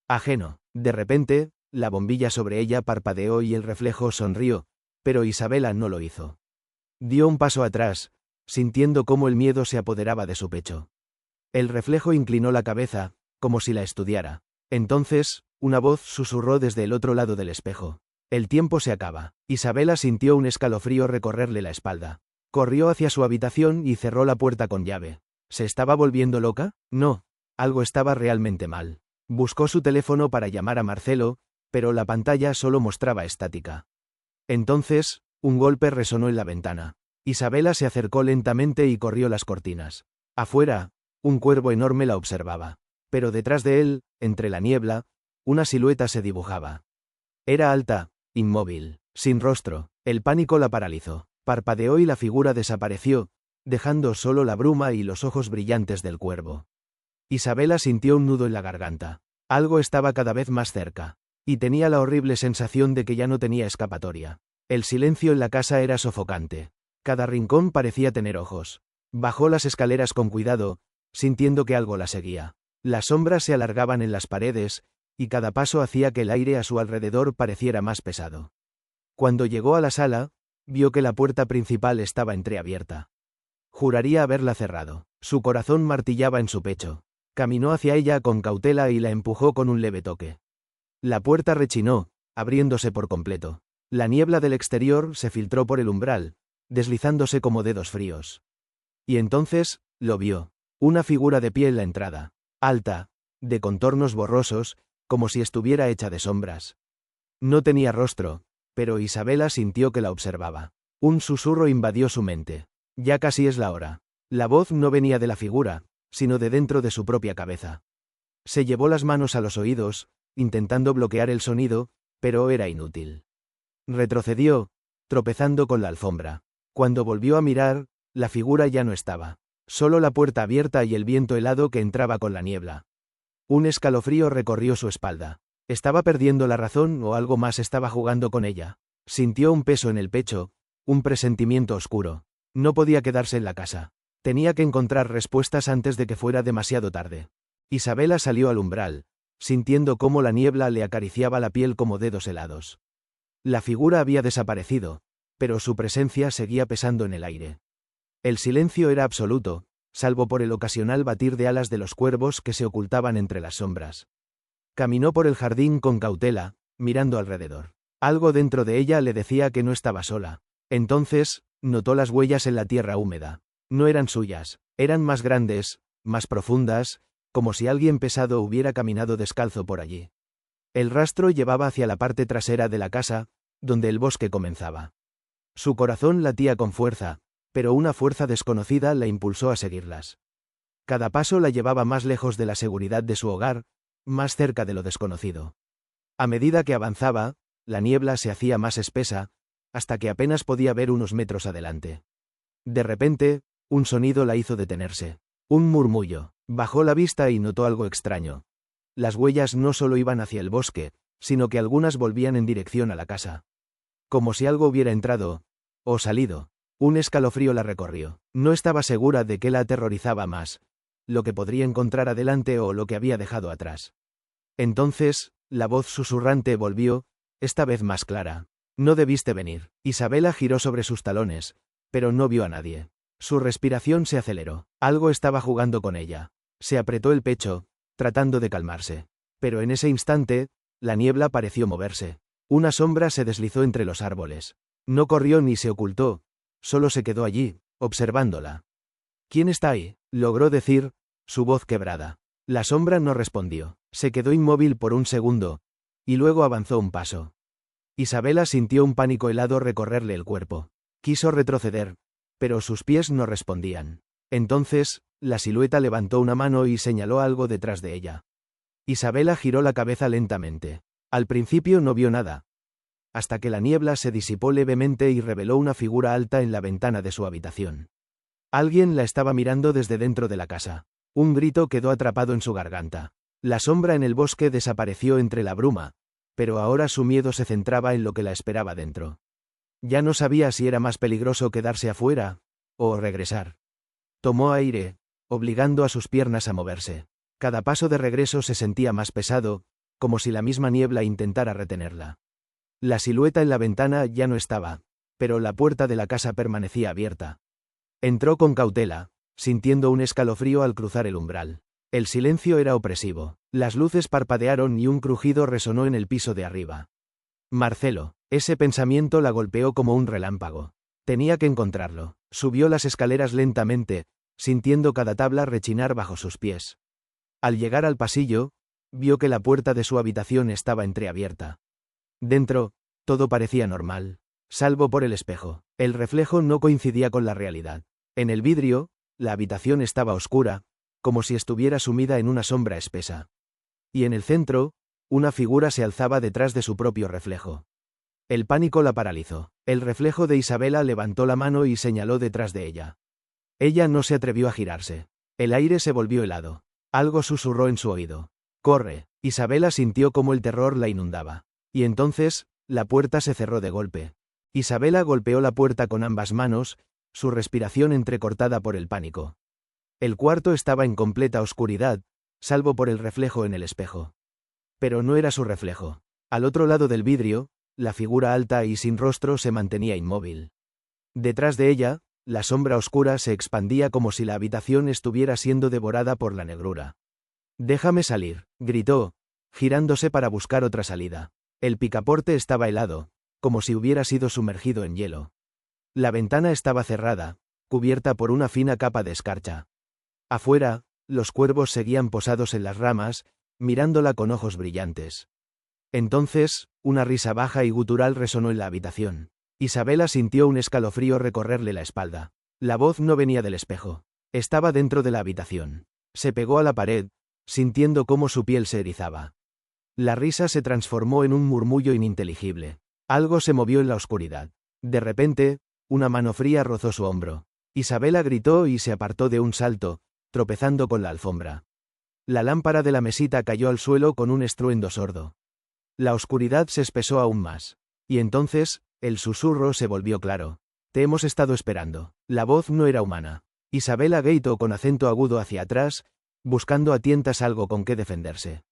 ajeno. De repente, la bombilla sobre ella parpadeó y el reflejo sonrió, pero Isabela no lo hizo. Dio un paso atrás, sintiendo cómo el miedo se apoderaba de su pecho. El reflejo inclinó la cabeza, como si la estudiara. Entonces, una voz susurró desde el otro lado del espejo. El tiempo se acaba. Isabela sintió un escalofrío recorrerle la espalda. Corrió hacia su habitación y cerró la puerta con llave. ¿Se estaba volviendo loca? No. Algo estaba realmente mal. Buscó su teléfono para llamar a Marcelo, pero la pantalla solo mostraba estática. Entonces, un golpe resonó en la ventana. Isabela se acercó lentamente y corrió las cortinas. Afuera, un cuervo enorme la observaba. Pero detrás de él, entre la niebla, una silueta se dibujaba. Era alta, inmóvil, sin rostro. El pánico la paralizó. Parpadeó y la figura desapareció, dejando solo la bruma y los ojos brillantes del cuervo. Isabela sintió un nudo en la garganta. Algo estaba cada vez más cerca. Y tenía la horrible sensación de que ya no tenía escapatoria. El silencio en la casa era sofocante. Cada rincón parecía tener ojos. Bajó las escaleras con cuidado, sintiendo que algo la seguía. Las sombras se alargaban en las paredes, y cada paso hacía que el aire a su alrededor pareciera más pesado. Cuando llegó a la sala, vio que la puerta principal estaba entreabierta. Juraría haberla cerrado. Su corazón martillaba en su pecho. Caminó hacia ella con cautela y la empujó con un leve toque. La puerta rechinó, abriéndose por completo. La niebla del exterior se filtró por el umbral, deslizándose como dedos fríos. Y entonces, lo vio. Una figura de pie en la entrada. Alta, de contornos borrosos, como si estuviera hecha de sombras. No tenía rostro, pero Isabela sintió que la observaba. Un susurro invadió su mente. Ya casi es la hora. La voz no venía de la figura, sino de dentro de su propia cabeza. Se llevó las manos a los oídos, intentando bloquear el sonido, pero era inútil. Retrocedió, tropezando con la alfombra. Cuando volvió a mirar, la figura ya no estaba. Solo la puerta abierta y el viento helado que entraba con la niebla. Un escalofrío recorrió su espalda. ¿Estaba perdiendo la razón o algo más estaba jugando con ella? Sintió un peso en el pecho, un presentimiento oscuro. No podía quedarse en la casa. Tenía que encontrar respuestas antes de que fuera demasiado tarde. Isabela salió al umbral, sintiendo cómo la niebla le acariciaba la piel como dedos helados. La figura había desaparecido, pero su presencia seguía pesando en el aire. El silencio era absoluto, salvo por el ocasional batir de alas de los cuervos que se ocultaban entre las sombras. Caminó por el jardín con cautela, mirando alrededor. Algo dentro de ella le decía que no estaba sola. Entonces, notó las huellas en la tierra húmeda. No eran suyas, eran más grandes, más profundas, como si alguien pesado hubiera caminado descalzo por allí. El rastro llevaba hacia la parte trasera de la casa, donde el bosque comenzaba. Su corazón latía con fuerza, pero una fuerza desconocida la impulsó a seguirlas. Cada paso la llevaba más lejos de la seguridad de su hogar, más cerca de lo desconocido. A medida que avanzaba, la niebla se hacía más espesa, hasta que apenas podía ver unos metros adelante. De repente, un sonido la hizo detenerse. Un murmullo. Bajó la vista y notó algo extraño. Las huellas no solo iban hacia el bosque, sino que algunas volvían en dirección a la casa. Como si algo hubiera entrado, o salido. Un escalofrío la recorrió. No estaba segura de qué la aterrorizaba más, lo que podría encontrar adelante o lo que había dejado atrás. Entonces, la voz susurrante volvió, esta vez más clara. No debiste venir. Isabela giró sobre sus talones, pero no vio a nadie. Su respiración se aceleró. Algo estaba jugando con ella. Se apretó el pecho, tratando de calmarse. Pero en ese instante, la niebla pareció moverse. Una sombra se deslizó entre los árboles. No corrió ni se ocultó, solo se quedó allí, observándola. ¿Quién está ahí?, logró decir, su voz quebrada. La sombra no respondió. Se quedó inmóvil por un segundo, y luego avanzó un paso. Isabela sintió un pánico helado recorrerle el cuerpo. Quiso retroceder, pero sus pies no respondían. Entonces, la silueta levantó una mano y señaló algo detrás de ella. Isabela giró la cabeza lentamente. Al principio no vio nada, hasta que la niebla se disipó levemente y reveló una figura alta en la ventana de su habitación. Alguien la estaba mirando desde dentro de la casa. Un grito quedó atrapado en su garganta. La sombra en el bosque desapareció entre la bruma, pero ahora su miedo se centraba en lo que la esperaba dentro. Ya no sabía si era más peligroso quedarse afuera, o regresar. Tomó aire, obligando a sus piernas a moverse. Cada paso de regreso se sentía más pesado, como si la misma niebla intentara retenerla. La silueta en la ventana ya no estaba, pero la puerta de la casa permanecía abierta. Entró con cautela, sintiendo un escalofrío al cruzar el umbral. El silencio era opresivo. Las luces parpadearon y un crujido resonó en el piso de arriba. Marcelo. Ese pensamiento la golpeó como un relámpago. Tenía que encontrarlo. Subió las escaleras lentamente, sintiendo cada tabla rechinar bajo sus pies. Al llegar al pasillo, vio que la puerta de su habitación estaba entreabierta. Dentro, todo parecía normal, salvo por el espejo. El reflejo no coincidía con la realidad. En el vidrio, la habitación estaba oscura, como si estuviera sumida en una sombra espesa. Y en el centro, una figura se alzaba detrás de su propio reflejo. El pánico la paralizó. El reflejo de Isabela levantó la mano y señaló detrás de ella. Ella no se atrevió a girarse. El aire se volvió helado. Algo susurró en su oído. «Corre». Isabela sintió cómo el terror la inundaba. Y entonces, la puerta se cerró de golpe. Isabela golpeó la puerta con ambas manos, su respiración entrecortada por el pánico. El cuarto estaba en completa oscuridad, salvo por el reflejo en el espejo. Pero no era su reflejo. Al otro lado del vidrio, la figura alta y sin rostro se mantenía inmóvil. Detrás de ella, la sombra oscura se expandía como si la habitación estuviera siendo devorada por la negrura. «Déjame salir», gritó, girándose para buscar otra salida. El picaporte estaba helado, como si hubiera sido sumergido en hielo. La ventana estaba cerrada, cubierta por una fina capa de escarcha. Afuera, los cuervos seguían posados en las ramas, mirándola con ojos brillantes. Entonces, una risa baja y gutural resonó en la habitación. Isabela sintió un escalofrío recorrerle la espalda. La voz no venía del espejo. Estaba dentro de la habitación. Se pegó a la pared, sintiendo cómo su piel se erizaba. La risa se transformó en un murmullo ininteligible. Algo se movió en la oscuridad. De repente, una mano fría rozó su hombro. Isabela gritó y se apartó de un salto, tropezando con la alfombra. La lámpara de la mesita cayó al suelo con un estruendo sordo. La oscuridad se espesó aún más. Y entonces, el susurro se volvió claro. «Te hemos estado esperando». La voz no era humana. Isabela gritó con acento agudo hacia atrás, buscando a tientas algo con qué defenderse.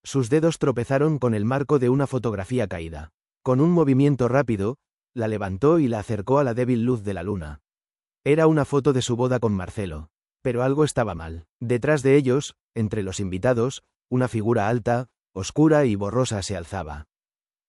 Sus dedos tropezaron con el marco de una fotografía caída. Con un movimiento rápido, la levantó y la acercó a la débil luz de la luna. Era una foto de su boda con Marcelo. Pero algo estaba mal. Detrás de ellos, entre los invitados, una figura alta, oscura y borrosa se alzaba.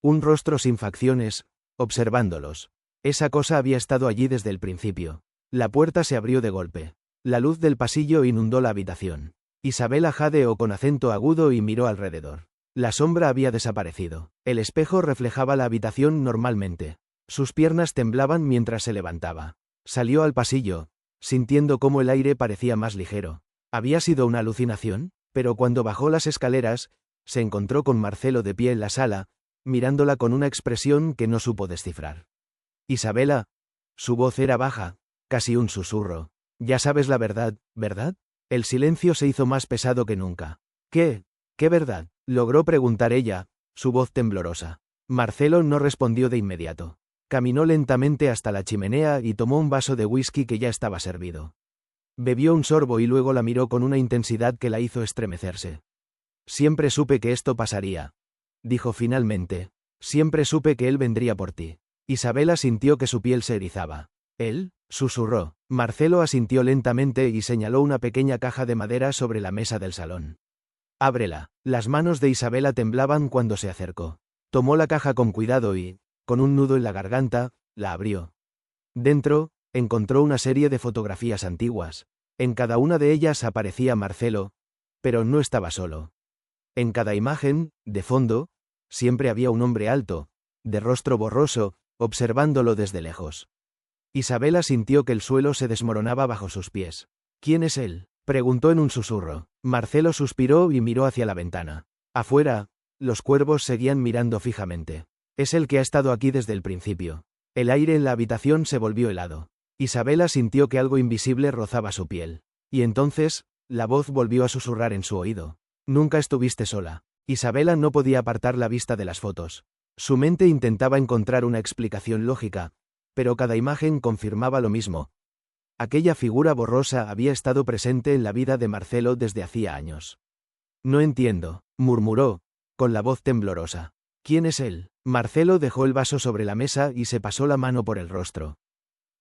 Un rostro sin facciones, observándolos. Esa cosa había estado allí desde el principio. La puerta se abrió de golpe. La luz del pasillo inundó la habitación. Isabela jadeó con acento agudo y miró alrededor. La sombra había desaparecido. El espejo reflejaba la habitación normalmente. Sus piernas temblaban mientras se levantaba. Salió al pasillo, sintiendo cómo el aire parecía más ligero. ¿Había sido una alucinación? Pero cuando bajó las escaleras, se encontró con Marcelo de pie en la sala, mirándola con una expresión que no supo descifrar. Isabela. Su voz era baja, casi un susurro. Ya sabes la verdad, ¿verdad? El silencio se hizo más pesado que nunca. ¿Qué? ¿Qué verdad? Logró preguntar ella, su voz temblorosa. Marcelo no respondió de inmediato. Caminó lentamente hasta la chimenea y tomó un vaso de whisky que ya estaba servido. Bebió un sorbo y luego la miró con una intensidad que la hizo estremecerse. Siempre supe que esto pasaría, dijo finalmente. Siempre supe que él vendría por ti. Isabela sintió que su piel se erizaba. ¿Él? Susurró. Marcelo asintió lentamente y señaló una pequeña caja de madera sobre la mesa del salón. Ábrela. Las manos de Isabela temblaban cuando se acercó. Tomó la caja con cuidado y, con un nudo en la garganta, la abrió. Dentro, encontró una serie de fotografías antiguas. En cada una de ellas aparecía Marcelo, pero no estaba solo. En cada imagen, de fondo, siempre había un hombre alto, de rostro borroso, observándolo desde lejos. Isabela sintió que el suelo se desmoronaba bajo sus pies. ¿Quién es él?, preguntó en un susurro. Marcelo suspiró y miró hacia la ventana. Afuera, los cuervos seguían mirando fijamente. Es el que ha estado aquí desde el principio. El aire en la habitación se volvió helado. Isabela sintió que algo invisible rozaba su piel. Y entonces, la voz volvió a susurrar en su oído. Nunca estuviste sola. Isabela no podía apartar la vista de las fotos. Su mente intentaba encontrar una explicación lógica, pero cada imagen confirmaba lo mismo. Aquella figura borrosa había estado presente en la vida de Marcelo desde hacía años. No entiendo, murmuró, con la voz temblorosa. ¿Quién es él? Marcelo dejó el vaso sobre la mesa y se pasó la mano por el rostro.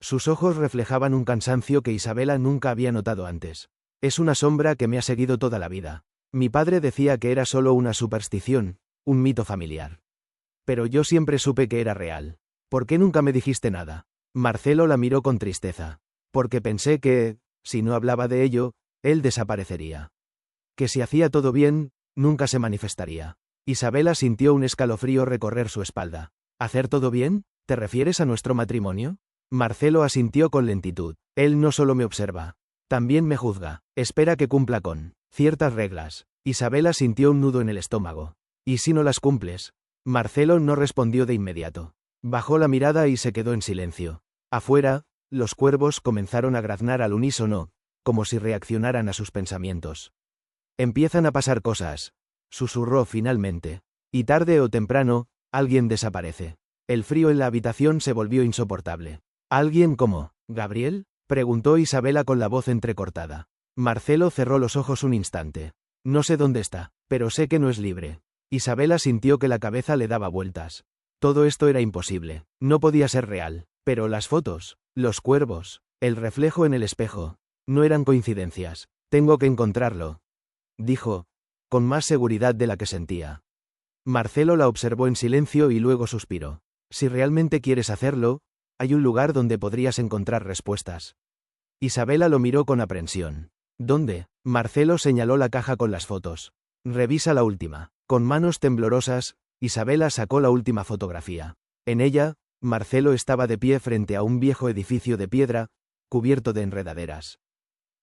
Sus ojos reflejaban un cansancio que Isabela nunca había notado antes. Es una sombra que me ha seguido toda la vida. Mi padre decía que era solo una superstición, un mito familiar. Pero yo siempre supe que era real. ¿Por qué nunca me dijiste nada? Marcelo la miró con tristeza. Porque pensé que, si no hablaba de ello, él desaparecería. Que si hacía todo bien, nunca se manifestaría. Isabela sintió un escalofrío recorrer su espalda. ¿Hacer todo bien? ¿Te refieres a nuestro matrimonio? Marcelo asintió con lentitud. Él no solo me observa. También me juzga. Espera que cumpla con ciertas reglas. Isabela sintió un nudo en el estómago. ¿Y si no las cumples? Marcelo no respondió de inmediato. Bajó la mirada y se quedó en silencio. Afuera, los cuervos comenzaron a graznar al unísono, como si reaccionaran a sus pensamientos. Empiezan a pasar cosas, susurró finalmente. Y tarde o temprano, alguien desaparece. El frío en la habitación se volvió insoportable. ¿Alguien como Gabriel?, preguntó Isabela con la voz entrecortada. Marcelo cerró los ojos un instante. No sé dónde está, pero sé que no es libre. Isabela sintió que la cabeza le daba vueltas. Todo esto era imposible. No podía ser real. Pero las fotos, los cuervos, el reflejo en el espejo, no eran coincidencias. Tengo que encontrarlo, dijo, con más seguridad de la que sentía. Marcelo la observó en silencio y luego suspiró. Si realmente quieres hacerlo, hay un lugar donde podrías encontrar respuestas. Isabela lo miró con aprensión. ¿Dónde? Marcelo señaló la caja con las fotos. Revisa la última. Con manos temblorosas, Isabela sacó la última fotografía. En ella, Marcelo estaba de pie frente a un viejo edificio de piedra, cubierto de enredaderas.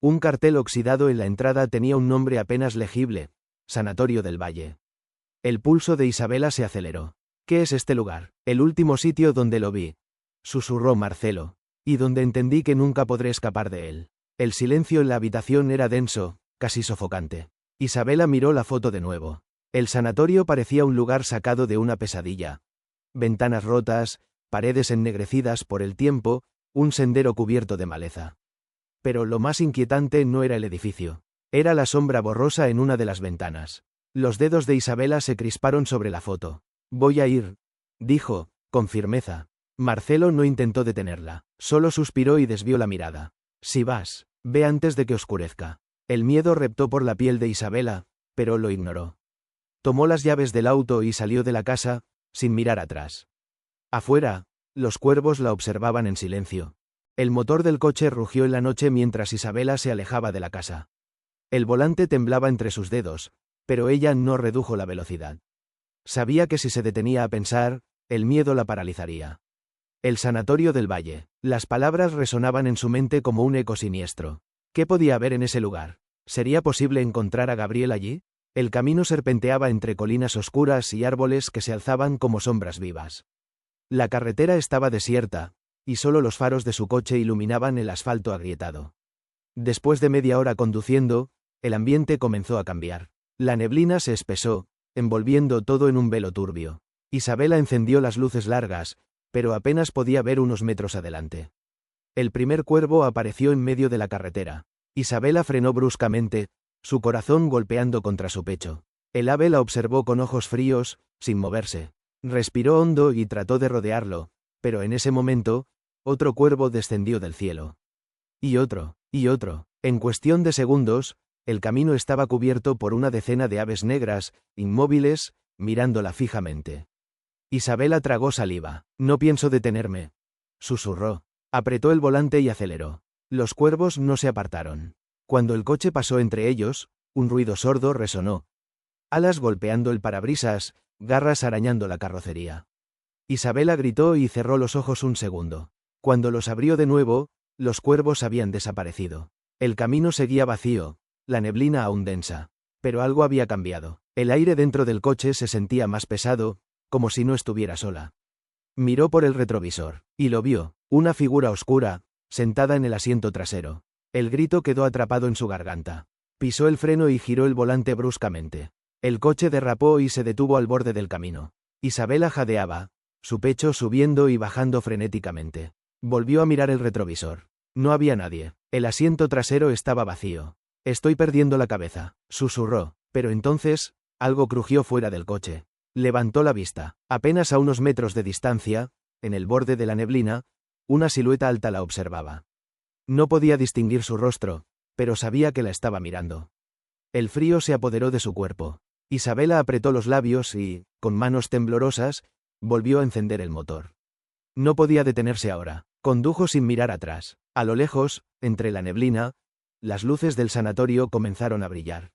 Un cartel oxidado en la entrada tenía un nombre apenas legible: Sanatorio del Valle. El pulso de Isabela se aceleró. ¿Qué es este lugar? El último sitio donde lo vi, susurró Marcelo, y donde entendí que nunca podré escapar de él. El silencio en la habitación era denso, casi sofocante. Isabela miró la foto de nuevo. El sanatorio parecía un lugar sacado de una pesadilla. Ventanas rotas, paredes ennegrecidas por el tiempo, un sendero cubierto de maleza. Pero lo más inquietante no era el edificio. Era la sombra borrosa en una de las ventanas. Los dedos de Isabela se crisparon sobre la foto. Voy a ir, dijo, con firmeza. Marcelo no intentó detenerla. Solo suspiró y desvió la mirada. Si vas, ve antes de que oscurezca. El miedo reptó por la piel de Isabela, pero lo ignoró. Tomó las llaves del auto y salió de la casa, sin mirar atrás. Afuera, los cuervos la observaban en silencio. El motor del coche rugió en la noche mientras Isabela se alejaba de la casa. El volante temblaba entre sus dedos, pero ella no redujo la velocidad. Sabía que si se detenía a pensar, el miedo la paralizaría. El sanatorio del Valle. Las palabras resonaban en su mente como un eco siniestro. ¿Qué podía haber en ese lugar? ¿Sería posible encontrar a Gabriel allí? El camino serpenteaba entre colinas oscuras y árboles que se alzaban como sombras vivas. La carretera estaba desierta, y solo los faros de su coche iluminaban el asfalto agrietado. Después de media hora conduciendo, el ambiente comenzó a cambiar. La neblina se espesó, envolviendo todo en un velo turbio. Isabela encendió las luces largas, pero apenas podía ver unos metros adelante. El primer cuervo apareció en medio de la carretera. Isabela frenó bruscamente, su corazón golpeando contra su pecho. El ave la observó con ojos fríos, sin moverse. Respiró hondo y trató de rodearlo, pero en ese momento, otro cuervo descendió del cielo. Y otro, y otro. En cuestión de segundos, el camino estaba cubierto por una decena de aves negras, inmóviles, mirándola fijamente. Isabela tragó saliva. No pienso detenerme, susurró. Apretó el volante y aceleró. Los cuervos no se apartaron. Cuando el coche pasó entre ellos, un ruido sordo resonó. Alas golpeando el parabrisas, garras arañando la carrocería. Isabela gritó y cerró los ojos un segundo. Cuando los abrió de nuevo, los cuervos habían desaparecido. El camino seguía vacío, la neblina aún densa. Pero algo había cambiado. El aire dentro del coche se sentía más pesado, como si no estuviera sola. Miró por el retrovisor, y lo vio, una figura oscura, sentada en el asiento trasero. El grito quedó atrapado en su garganta. Pisó el freno y giró el volante bruscamente. El coche derrapó y se detuvo al borde del camino. Isabela jadeaba, su pecho subiendo y bajando frenéticamente. Volvió a mirar el retrovisor. No había nadie. El asiento trasero estaba vacío. Estoy perdiendo la cabeza, susurró, pero entonces, algo crujió fuera del coche. Levantó la vista. Apenas a unos metros de distancia, en el borde de la neblina, una silueta alta la observaba. No podía distinguir su rostro, pero sabía que la estaba mirando. El frío se apoderó de su cuerpo. Isabela apretó los labios y, con manos temblorosas, volvió a encender el motor. No podía detenerse ahora. Condujo sin mirar atrás. A lo lejos, entre la neblina, las luces del sanatorio comenzaron a brillar.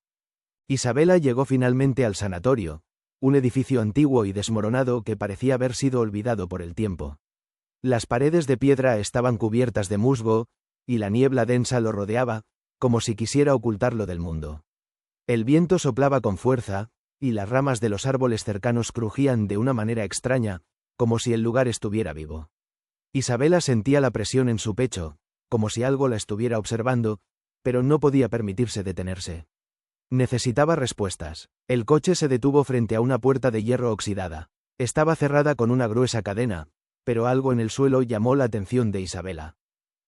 Isabela llegó finalmente al sanatorio, un edificio antiguo y desmoronado que parecía haber sido olvidado por el tiempo. Las paredes de piedra estaban cubiertas de musgo, y la niebla densa lo rodeaba, como si quisiera ocultarlo del mundo. El viento soplaba con fuerza, y las ramas de los árboles cercanos crujían de una manera extraña, como si el lugar estuviera vivo. Isabela sentía la presión en su pecho, como si algo la estuviera observando, pero no podía permitirse detenerse. Necesitaba respuestas. El coche se detuvo frente a una puerta de hierro oxidada. Estaba cerrada con una gruesa cadena, pero algo en el suelo llamó la atención de Isabela.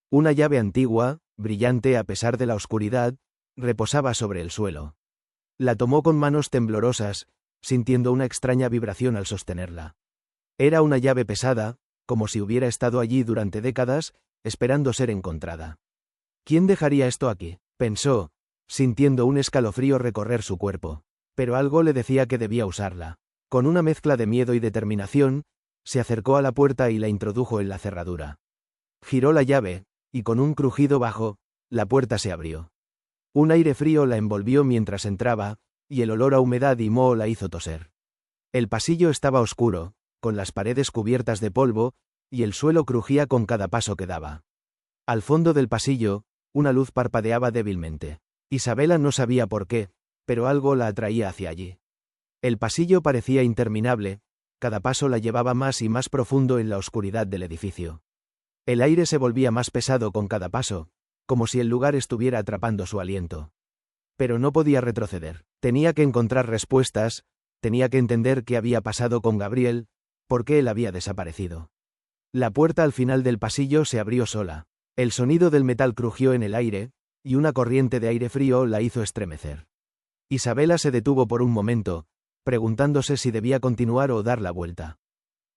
Una llave antigua, brillante a pesar de la oscuridad, reposaba sobre el suelo. La tomó con manos temblorosas, sintiendo una extraña vibración al sostenerla. Era una llave pesada, como si hubiera estado allí durante décadas, esperando ser encontrada. ¿Quién dejaría esto aquí?, pensó, sintiendo un escalofrío recorrer su cuerpo. Pero algo le decía que debía usarla. Con una mezcla de miedo y determinación, se acercó a la puerta y la introdujo en la cerradura. Giró la llave, y con un crujido bajo, la puerta se abrió. Un aire frío la envolvió mientras entraba, y el olor a humedad y moho la hizo toser. El pasillo estaba oscuro, con las paredes cubiertas de polvo, y el suelo crujía con cada paso que daba. Al fondo del pasillo, una luz parpadeaba débilmente. Isabela no sabía por qué, pero algo la atraía hacia allí. El pasillo parecía interminable, cada paso la llevaba más y más profundo en la oscuridad del edificio. El aire se volvía más pesado con cada paso, como si el lugar estuviera atrapando su aliento. Pero no podía retroceder. Tenía que encontrar respuestas, tenía que entender qué había pasado con Gabriel, por qué él había desaparecido. La puerta al final del pasillo se abrió sola. El sonido del metal crujió en el aire, y una corriente de aire frío la hizo estremecer. Isabela se detuvo por un momento, preguntándose si debía continuar o dar la vuelta.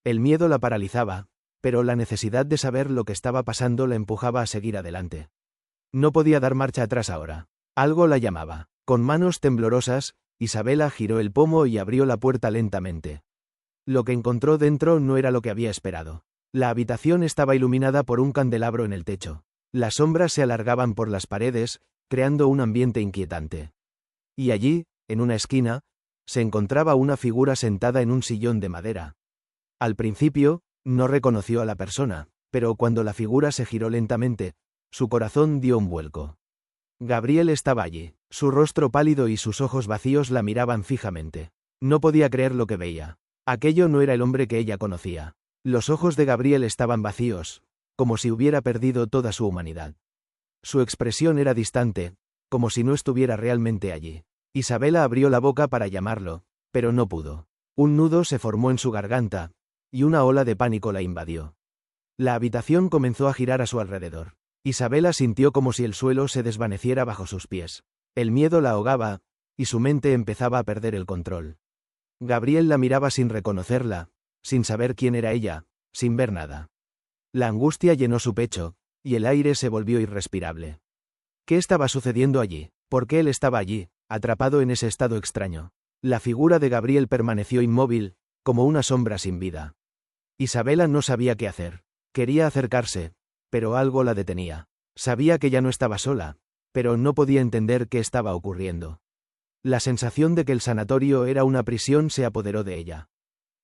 El miedo la paralizaba, pero la necesidad de saber lo que estaba pasando la empujaba a seguir adelante. No podía dar marcha atrás ahora. Algo la llamaba. Con manos temblorosas, Isabela giró el pomo y abrió la puerta lentamente. Lo que encontró dentro no era lo que había esperado. La habitación estaba iluminada por un candelabro en el techo. Las sombras se alargaban por las paredes, creando un ambiente inquietante. Y allí, en una esquina, se encontraba una figura sentada en un sillón de madera. Al principio, No reconoció a la persona, pero cuando la figura se giró lentamente, su corazón dio un vuelco. Gabriel estaba allí, su rostro pálido y sus ojos vacíos la miraban fijamente. No podía creer lo que veía. Aquello no era el hombre que ella conocía. Los ojos de Gabriel estaban vacíos, como si hubiera perdido toda su humanidad. Su expresión era distante, como si no estuviera realmente allí. Isabela abrió la boca para llamarlo, pero no pudo. Un nudo se formó en su garganta, y una ola de pánico la invadió. La habitación comenzó a girar a su alrededor. Isabela sintió como si el suelo se desvaneciera bajo sus pies. El miedo la ahogaba, y su mente empezaba a perder el control. Gabriel la miraba sin reconocerla, sin saber quién era ella, sin ver nada. La angustia llenó su pecho, y el aire se volvió irrespirable. ¿Qué estaba sucediendo allí? ¿Por qué él estaba allí, atrapado en ese estado extraño? La figura de Gabriel permaneció inmóvil, como una sombra sin vida. Isabela no sabía qué hacer. Quería acercarse, pero algo la detenía. Sabía que ya no estaba sola, pero no podía entender qué estaba ocurriendo. La sensación de que el sanatorio era una prisión se apoderó de ella.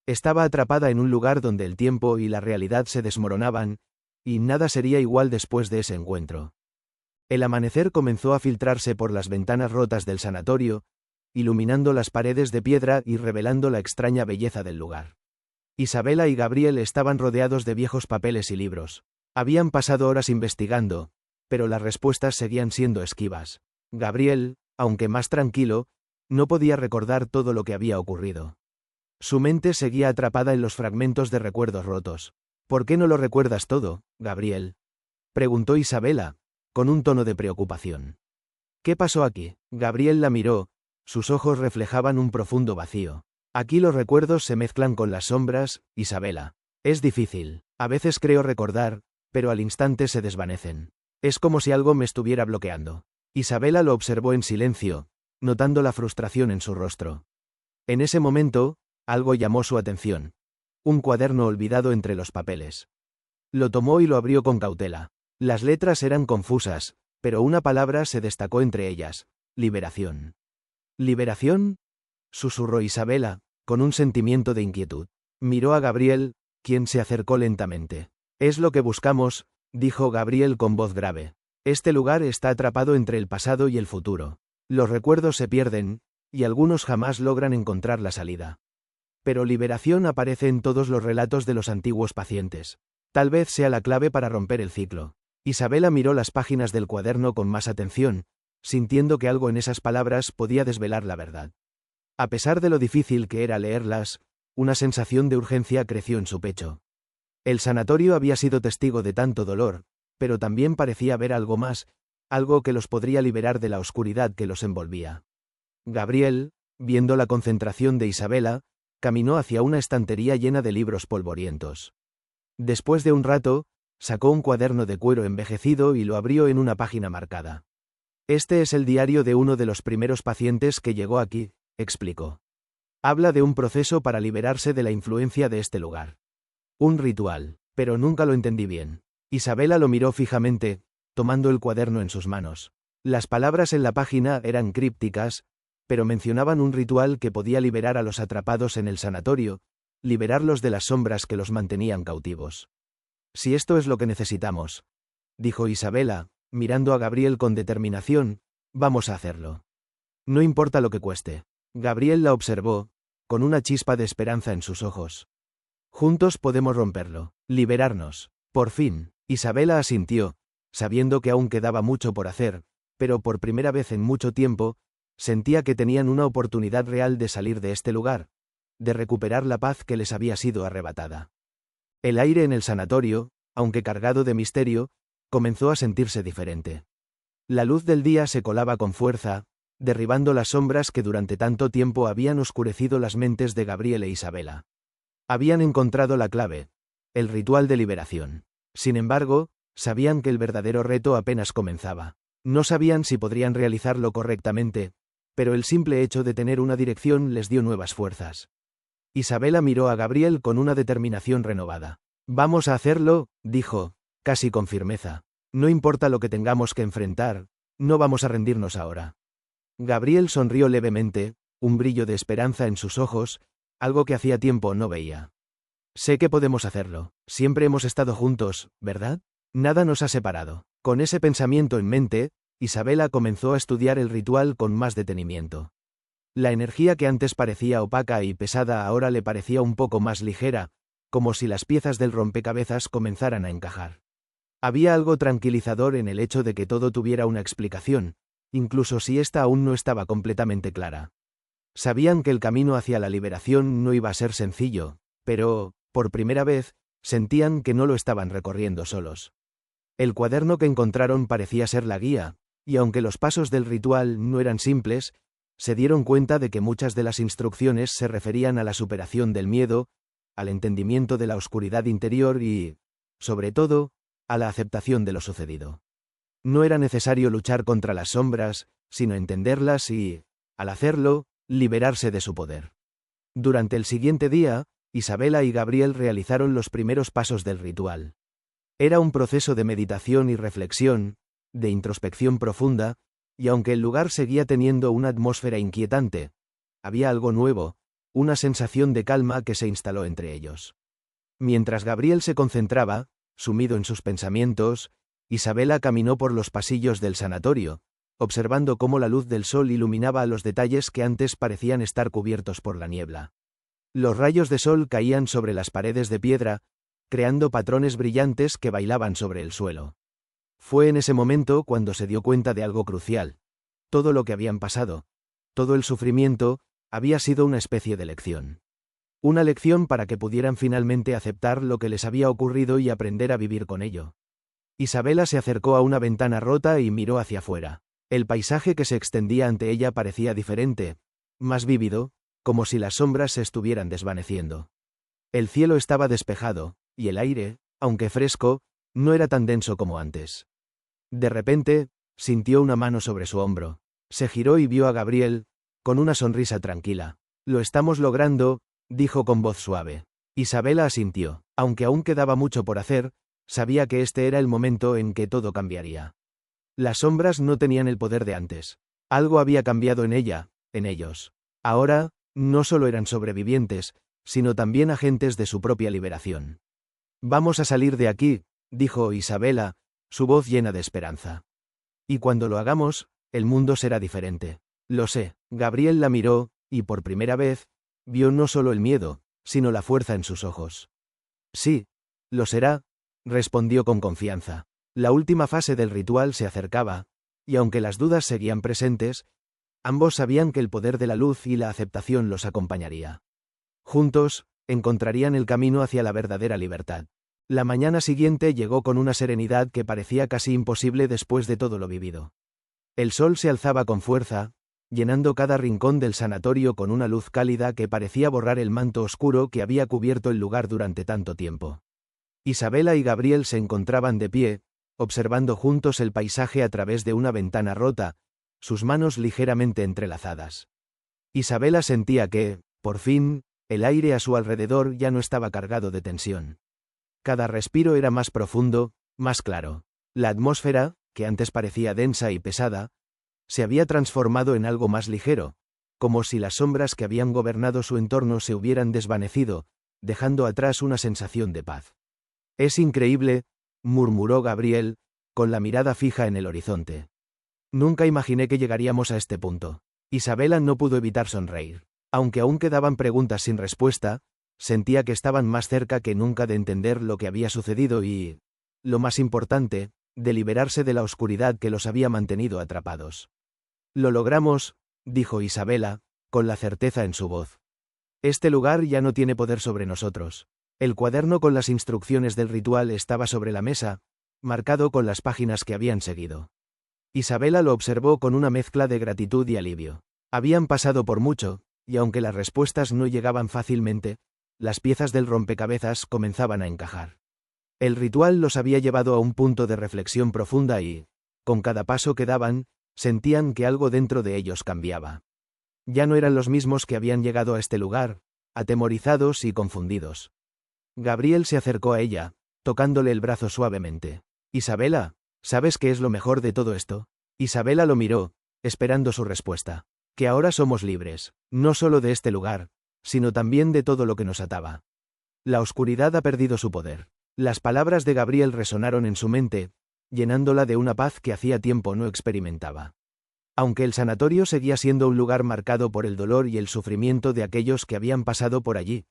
Estaba atrapada en un lugar donde el tiempo y la realidad se desmoronaban, y nada sería igual después de ese encuentro. El amanecer comenzó a filtrarse por las ventanas rotas del sanatorio, iluminando las paredes de piedra y revelando la extraña belleza del lugar. Isabela y Gabriel estaban rodeados de viejos papeles y libros. Habían pasado horas investigando, pero las respuestas seguían siendo esquivas. Gabriel, aunque más tranquilo, no podía recordar todo lo que había ocurrido. Su mente seguía atrapada en los fragmentos de recuerdos rotos. ¿Por qué no lo recuerdas todo, Gabriel?, preguntó Isabela, con un tono de preocupación. ¿Qué pasó aquí? Gabriel la miró, sus ojos reflejaban un profundo vacío. Aquí los recuerdos se mezclan con las sombras, Isabela. Es difícil. A veces creo recordar, pero al instante se desvanecen. Es como si algo me estuviera bloqueando. Isabela lo observó en silencio, notando la frustración en su rostro. En ese momento, algo llamó su atención. Un cuaderno olvidado entre los papeles. Lo tomó y lo abrió con cautela. Las letras eran confusas, pero una palabra se destacó entre ellas: liberación. ¿Liberación?, susurró Isabela, con un sentimiento de inquietud. Miró a Gabriel, quien se acercó lentamente. Es lo que buscamos, dijo Gabriel con voz grave. Este lugar está atrapado entre el pasado y el futuro. Los recuerdos se pierden, y algunos jamás logran encontrar la salida. Pero liberación aparece en todos los relatos de los antiguos pacientes. Tal vez sea la clave para romper el ciclo. Isabela miró las páginas del cuaderno con más atención, sintiendo que algo en esas palabras podía desvelar la verdad. A pesar de lo difícil que era leerlas, una sensación de urgencia creció en su pecho. El sanatorio había sido testigo de tanto dolor, pero también parecía haber algo más, algo que los podría liberar de la oscuridad que los envolvía. Gabriel, viendo la concentración de Isabela, caminó hacia una estantería llena de libros polvorientos. Después de un rato, sacó un cuaderno de cuero envejecido y lo abrió en una página marcada. Este es el diario de uno de los primeros pacientes que llegó aquí, explicó. Habla de un proceso para liberarse de la influencia de este lugar. Un ritual, pero nunca lo entendí bien. Isabela lo miró fijamente, tomando el cuaderno en sus manos. Las palabras en la página eran crípticas, pero mencionaban un ritual que podía liberar a los atrapados en el sanatorio, liberarlos de las sombras que los mantenían cautivos. Si esto es lo que necesitamos, dijo Isabela, mirando a Gabriel con determinación, vamos a hacerlo. No importa lo que cueste. Gabriel la observó, con una chispa de esperanza en sus ojos. Juntos podemos romperlo, liberarnos. Por fin, Isabela asintió, sabiendo que aún quedaba mucho por hacer, pero por primera vez en mucho tiempo, sentía que tenían una oportunidad real de salir de este lugar, de recuperar la paz que les había sido arrebatada. El aire en el sanatorio, aunque cargado de misterio, comenzó a sentirse diferente. La luz del día se colaba con fuerza, derribando las sombras que durante tanto tiempo habían oscurecido las mentes de Gabriel e Isabela. Habían encontrado la clave, el ritual de liberación. Sin embargo, sabían que el verdadero reto apenas comenzaba. No sabían si podrían realizarlo correctamente, pero el simple hecho de tener una dirección les dio nuevas fuerzas. Isabela miró a Gabriel con una determinación renovada. Vamos a hacerlo, dijo, casi con firmeza. No importa lo que tengamos que enfrentar, no vamos a rendirnos ahora. Gabriel sonrió levemente, un brillo de esperanza en sus ojos, algo que hacía tiempo no veía. Sé que podemos hacerlo. Siempre hemos estado juntos, ¿verdad? Nada nos ha separado. Con ese pensamiento en mente, Isabela comenzó a estudiar el ritual con más detenimiento. La energía que antes parecía opaca y pesada ahora le parecía un poco más ligera, como si las piezas del rompecabezas comenzaran a encajar. Había algo tranquilizador en el hecho de que todo tuviera una explicación, incluso si ésta aún no estaba completamente clara. Sabían que el camino hacia la liberación no iba a ser sencillo, pero, por primera vez, sentían que no lo estaban recorriendo solos. El cuaderno que encontraron parecía ser la guía, y aunque los pasos del ritual no eran simples, se dieron cuenta de que muchas de las instrucciones se referían a la superación del miedo, al entendimiento de la oscuridad interior y, sobre todo, a la aceptación de lo sucedido. No era necesario luchar contra las sombras, sino entenderlas y, al hacerlo, liberarse de su poder. Durante el siguiente día, Isabela y Gabriel realizaron los primeros pasos del ritual. Era un proceso de meditación y reflexión, de introspección profunda, y aunque el lugar seguía teniendo una atmósfera inquietante, había algo nuevo, una sensación de calma que se instaló entre ellos. Mientras Gabriel se concentraba, sumido en sus pensamientos, Isabela caminó por los pasillos del sanatorio, observando cómo la luz del sol iluminaba los detalles que antes parecían estar cubiertos por la niebla. Los rayos de sol caían sobre las paredes de piedra, creando patrones brillantes que bailaban sobre el suelo. Fue en ese momento cuando se dio cuenta de algo crucial. Todo lo que habían pasado, todo el sufrimiento, había sido una especie de lección. Una lección para que pudieran finalmente aceptar lo que les había ocurrido y aprender a vivir con ello. Isabela se acercó a una ventana rota y miró hacia afuera. El paisaje que se extendía ante ella parecía diferente, más vívido, como si las sombras se estuvieran desvaneciendo. El cielo estaba despejado, y el aire, aunque fresco, no era tan denso como antes. De repente, sintió una mano sobre su hombro. Se giró y vio a Gabriel, con una sonrisa tranquila. «Lo estamos logrando», dijo con voz suave. Isabela asintió. Aunque aún quedaba mucho por hacer, sabía que este era el momento en que todo cambiaría. Las sombras no tenían el poder de antes. Algo había cambiado en ella, en ellos. Ahora, no solo eran sobrevivientes, sino también agentes de su propia liberación. «Vamos a salir de aquí», dijo Isabela, su voz llena de esperanza. «Y cuando lo hagamos, el mundo será diferente». «Lo sé». Gabriel la miró, y por primera vez, vio no solo el miedo, sino la fuerza en sus ojos. «Sí, lo será», respondió con confianza. La última fase del ritual se acercaba, y aunque las dudas seguían presentes, ambos sabían que el poder de la luz y la aceptación los acompañaría. Juntos, encontrarían el camino hacia la verdadera libertad. La mañana siguiente llegó con una serenidad que parecía casi imposible después de todo lo vivido. El sol se alzaba con fuerza, llenando cada rincón del sanatorio con una luz cálida que parecía borrar el manto oscuro que había cubierto el lugar durante tanto tiempo. Isabela y Gabriel se encontraban de pie, observando juntos el paisaje a través de una ventana rota, sus manos ligeramente entrelazadas. Isabela sentía que, por fin, el aire a su alrededor ya no estaba cargado de tensión. Cada respiro era más profundo, más claro. La atmósfera, que antes parecía densa y pesada, se había transformado en algo más ligero, como si las sombras que habían gobernado su entorno se hubieran desvanecido, dejando atrás una sensación de paz. «Es increíble», murmuró Gabriel, con la mirada fija en el horizonte. «Nunca imaginé que llegaríamos a este punto». Isabela no pudo evitar sonreír. Aunque aún quedaban preguntas sin respuesta, sentía que estaban más cerca que nunca de entender lo que había sucedido y, lo más importante, de liberarse de la oscuridad que los había mantenido atrapados. «Lo logramos», dijo Isabela, con la certeza en su voz. «Este lugar ya no tiene poder sobre nosotros». El cuaderno con las instrucciones del ritual estaba sobre la mesa, marcado con las páginas que habían seguido. Isabela lo observó con una mezcla de gratitud y alivio. Habían pasado por mucho, y aunque las respuestas no llegaban fácilmente, las piezas del rompecabezas comenzaban a encajar. El ritual los había llevado a un punto de reflexión profunda y, con cada paso que daban, sentían que algo dentro de ellos cambiaba. Ya no eran los mismos que habían llegado a este lugar, atemorizados y confundidos. Gabriel se acercó a ella, tocándole el brazo suavemente. «Isabela, ¿sabes qué es lo mejor de todo esto?» Isabela lo miró, esperando su respuesta. «Que ahora somos libres, no solo de este lugar, sino también de todo lo que nos ataba». La oscuridad ha perdido su poder. Las palabras de Gabriel resonaron en su mente, llenándola de una paz que hacía tiempo no experimentaba. Aunque el sanatorio seguía siendo un lugar marcado por el dolor y el sufrimiento de aquellos que habían pasado por allí,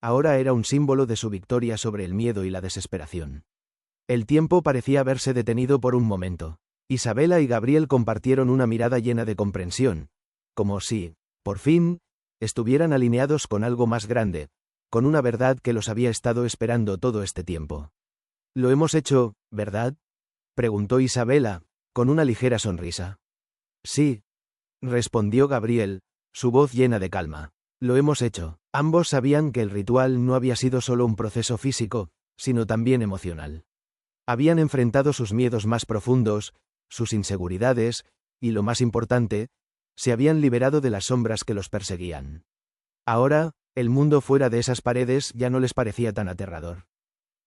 ahora era un símbolo de su victoria sobre el miedo y la desesperación. El tiempo parecía haberse detenido por un momento. Isabela y Gabriel compartieron una mirada llena de comprensión, como si, por fin, estuvieran alineados con algo más grande, con una verdad que los había estado esperando todo este tiempo. «Lo hemos hecho, ¿verdad?», preguntó Isabela, con una ligera sonrisa. «Sí», respondió Gabriel, su voz llena de calma. «Lo hemos hecho». Ambos sabían que el ritual no había sido solo un proceso físico, sino también emocional. Habían enfrentado sus miedos más profundos, sus inseguridades, y lo más importante, se habían liberado de las sombras que los perseguían. Ahora, el mundo fuera de esas paredes ya no les parecía tan aterrador.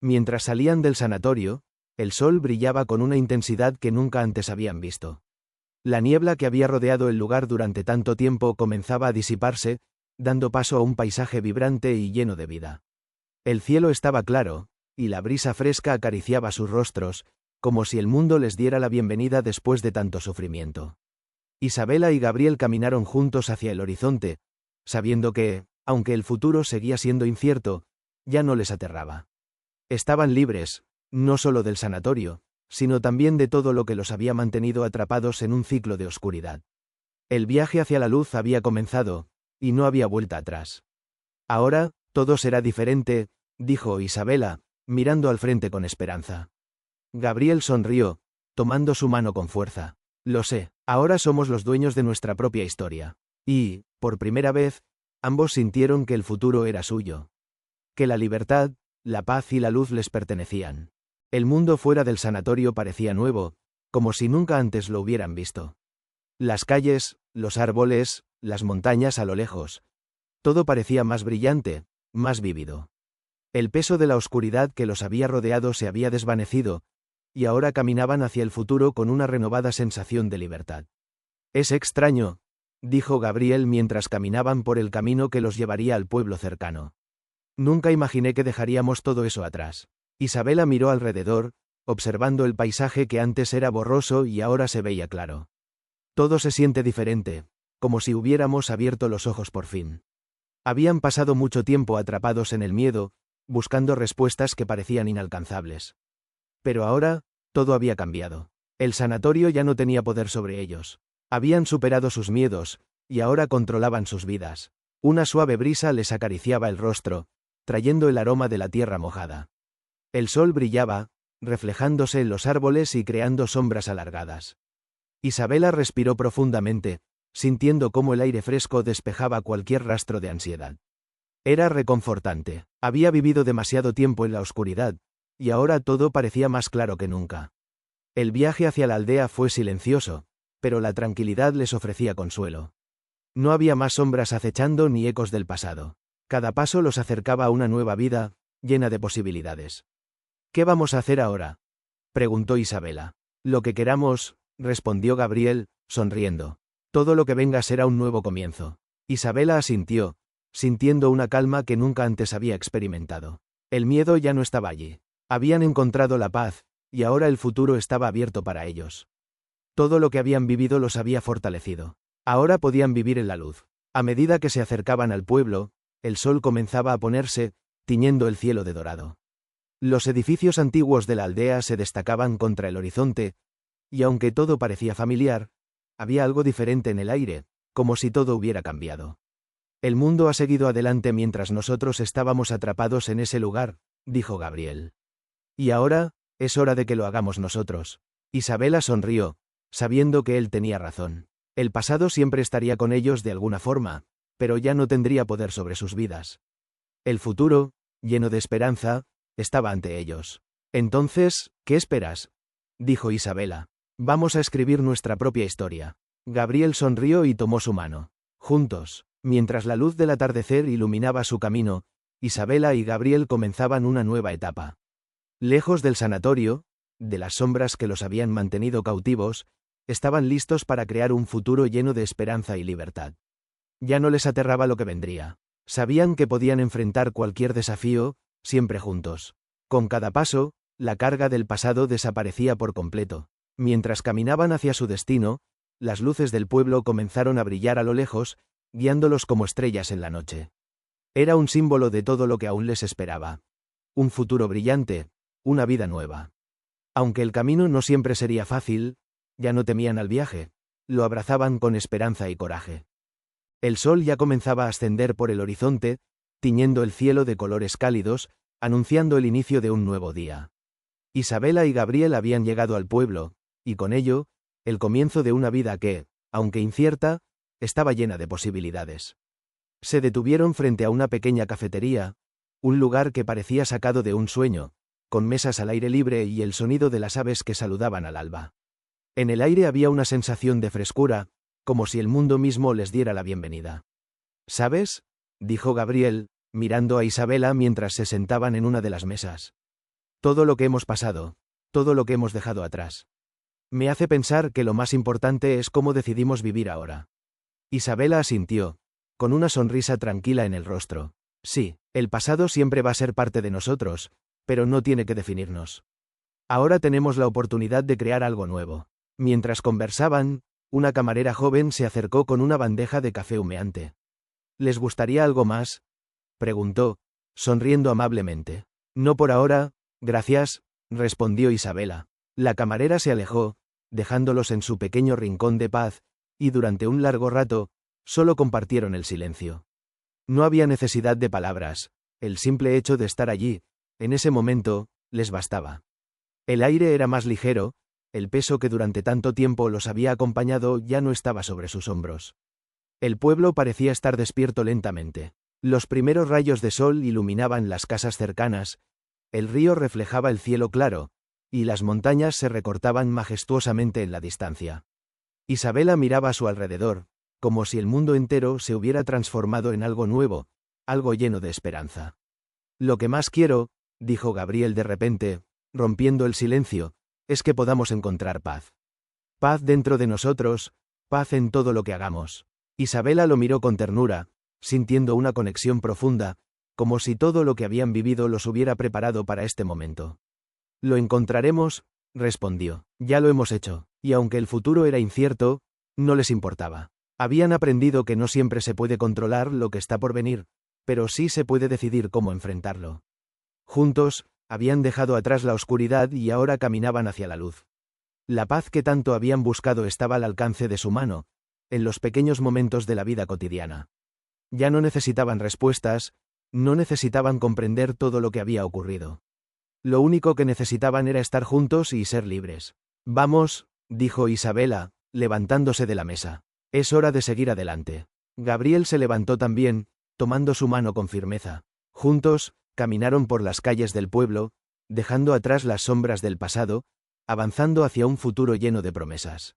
Mientras salían del sanatorio, el sol brillaba con una intensidad que nunca antes habían visto. La niebla que había rodeado el lugar durante tanto tiempo comenzaba a disiparse, dando paso a un paisaje vibrante y lleno de vida. El cielo estaba claro, y la brisa fresca acariciaba sus rostros, como si el mundo les diera la bienvenida después de tanto sufrimiento. Isabela y Gabriel caminaron juntos hacia el horizonte, sabiendo que, aunque el futuro seguía siendo incierto, ya no les aterraba. Estaban libres, no solo del sanatorio, sino también de todo lo que los había mantenido atrapados en un ciclo de oscuridad. El viaje hacia la luz había comenzado, y no había vuelta atrás. «Ahora, todo será diferente», dijo Isabela, mirando al frente con esperanza. Gabriel sonrió, tomando su mano con fuerza. «Lo sé, ahora somos los dueños de nuestra propia historia». Y, por primera vez, ambos sintieron que el futuro era suyo. Que la libertad, la paz y la luz les pertenecían. El mundo fuera del sanatorio parecía nuevo, como si nunca antes lo hubieran visto. Las calles, los árboles, las montañas a lo lejos. Todo parecía más brillante, más vívido. El peso de la oscuridad que los había rodeado se había desvanecido, y ahora caminaban hacia el futuro con una renovada sensación de libertad. «Es extraño», dijo Gabriel mientras caminaban por el camino que los llevaría al pueblo cercano. «Nunca imaginé que dejaríamos todo eso atrás». Isabela miró alrededor, observando el paisaje que antes era borroso y ahora se veía claro. «Todo se siente diferente, como si hubiéramos abierto los ojos por fin». Habían pasado mucho tiempo atrapados en el miedo, buscando respuestas que parecían inalcanzables. Pero ahora, todo había cambiado. El sanatorio ya no tenía poder sobre ellos. Habían superado sus miedos, y ahora controlaban sus vidas. Una suave brisa les acariciaba el rostro, trayendo el aroma de la tierra mojada. El sol brillaba, reflejándose en los árboles y creando sombras alargadas. Isabela respiró profundamente, sintiendo cómo el aire fresco despejaba cualquier rastro de ansiedad. Era reconfortante. Había vivido demasiado tiempo en la oscuridad, y ahora todo parecía más claro que nunca. El viaje hacia la aldea fue silencioso, pero la tranquilidad les ofrecía consuelo. No había más sombras acechando ni ecos del pasado. Cada paso los acercaba a una nueva vida, llena de posibilidades. «¿Qué vamos a hacer ahora?», preguntó Isabela. «Lo que queramos», respondió Gabriel, sonriendo. «Todo lo que venga será un nuevo comienzo». Isabela asintió, sintiendo una calma que nunca antes había experimentado. El miedo ya no estaba allí. Habían encontrado la paz, y ahora el futuro estaba abierto para ellos. Todo lo que habían vivido los había fortalecido. Ahora podían vivir en la luz. A medida que se acercaban al pueblo, el sol comenzaba a ponerse, tiñendo el cielo de dorado. Los edificios antiguos de la aldea se destacaban contra el horizonte, y aunque todo parecía familiar, había algo diferente en el aire, como si todo hubiera cambiado. «El mundo ha seguido adelante mientras nosotros estábamos atrapados en ese lugar», dijo Gabriel. «Y ahora, es hora de que lo hagamos nosotros». Isabela sonrió, sabiendo que él tenía razón. El pasado siempre estaría con ellos de alguna forma, pero ya no tendría poder sobre sus vidas. El futuro, lleno de esperanza, estaba ante ellos. «Entonces, ¿qué esperas?», dijo Isabela. «Vamos a escribir nuestra propia historia». Gabriel sonrió y tomó su mano. Juntos, mientras la luz del atardecer iluminaba su camino, Isabela y Gabriel comenzaban una nueva etapa. Lejos del sanatorio, de las sombras que los habían mantenido cautivos, estaban listos para crear un futuro lleno de esperanza y libertad. Ya no les aterraba lo que vendría. Sabían que podían enfrentar cualquier desafío, siempre juntos. Con cada paso, la carga del pasado desaparecía por completo. Mientras caminaban hacia su destino, las luces del pueblo comenzaron a brillar a lo lejos, guiándolos como estrellas en la noche. Era un símbolo de todo lo que aún les esperaba. Un futuro brillante, una vida nueva. Aunque el camino no siempre sería fácil, ya no temían al viaje, lo abrazaban con esperanza y coraje. El sol ya comenzaba a ascender por el horizonte, tiñendo el cielo de colores cálidos, anunciando el inicio de un nuevo día. Isabela y Gabriel habían llegado al pueblo, y con ello, el comienzo de una vida que, aunque incierta, estaba llena de posibilidades. Se detuvieron frente a una pequeña cafetería, un lugar que parecía sacado de un sueño, con mesas al aire libre y el sonido de las aves que saludaban al alba. En el aire había una sensación de frescura, como si el mundo mismo les diera la bienvenida. ¿Sabes?, dijo Gabriel, mirando a Isabela mientras se sentaban en una de las mesas. Todo lo que hemos pasado, todo lo que hemos dejado atrás. Me hace pensar que lo más importante es cómo decidimos vivir ahora. Isabela asintió, con una sonrisa tranquila en el rostro. Sí, el pasado siempre va a ser parte de nosotros, pero no tiene que definirnos. Ahora tenemos la oportunidad de crear algo nuevo. Mientras conversaban, una camarera joven se acercó con una bandeja de café humeante. ¿Les gustaría algo más?, preguntó, sonriendo amablemente. No por ahora, gracias, respondió Isabela. La camarera se alejó, dejándolos en su pequeño rincón de paz, y durante un largo rato, solo compartieron el silencio. No había necesidad de palabras, el simple hecho de estar allí, en ese momento, les bastaba. El aire era más ligero, el peso que durante tanto tiempo los había acompañado ya no estaba sobre sus hombros. El pueblo parecía estar despierto lentamente. Los primeros rayos de sol iluminaban las casas cercanas, el río reflejaba el cielo claro, y las montañas se recortaban majestuosamente en la distancia. Isabela miraba a su alrededor, como si el mundo entero se hubiera transformado en algo nuevo, algo lleno de esperanza. Lo que más quiero, dijo Gabriel de repente, rompiendo el silencio, es que podamos encontrar paz. Paz dentro de nosotros, paz en todo lo que hagamos. Isabela lo miró con ternura, sintiendo una conexión profunda, como si todo lo que habían vivido los hubiera preparado para este momento. Lo encontraremos, respondió. Ya lo hemos hecho, y aunque el futuro era incierto, no les importaba. Habían aprendido que no siempre se puede controlar lo que está por venir, pero sí se puede decidir cómo enfrentarlo. Juntos, habían dejado atrás la oscuridad y ahora caminaban hacia la luz. La paz que tanto habían buscado estaba al alcance de su mano, en los pequeños momentos de la vida cotidiana. Ya no necesitaban respuestas, no necesitaban comprender todo lo que había ocurrido. Lo único que necesitaban era estar juntos y ser libres. Vamos, dijo Isabela, levantándose de la mesa. Es hora de seguir adelante. Gabriel se levantó también, tomando su mano con firmeza. Juntos, caminaron por las calles del pueblo, dejando atrás las sombras del pasado, avanzando hacia un futuro lleno de promesas.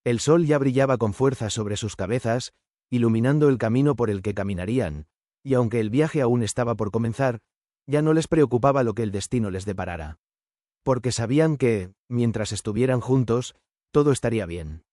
El sol ya brillaba con fuerza sobre sus cabezas, iluminando el camino por el que caminarían, y aunque el viaje aún estaba por comenzar, ya no les preocupaba lo que el destino les deparara. Porque sabían que, mientras estuvieran juntos, todo estaría bien.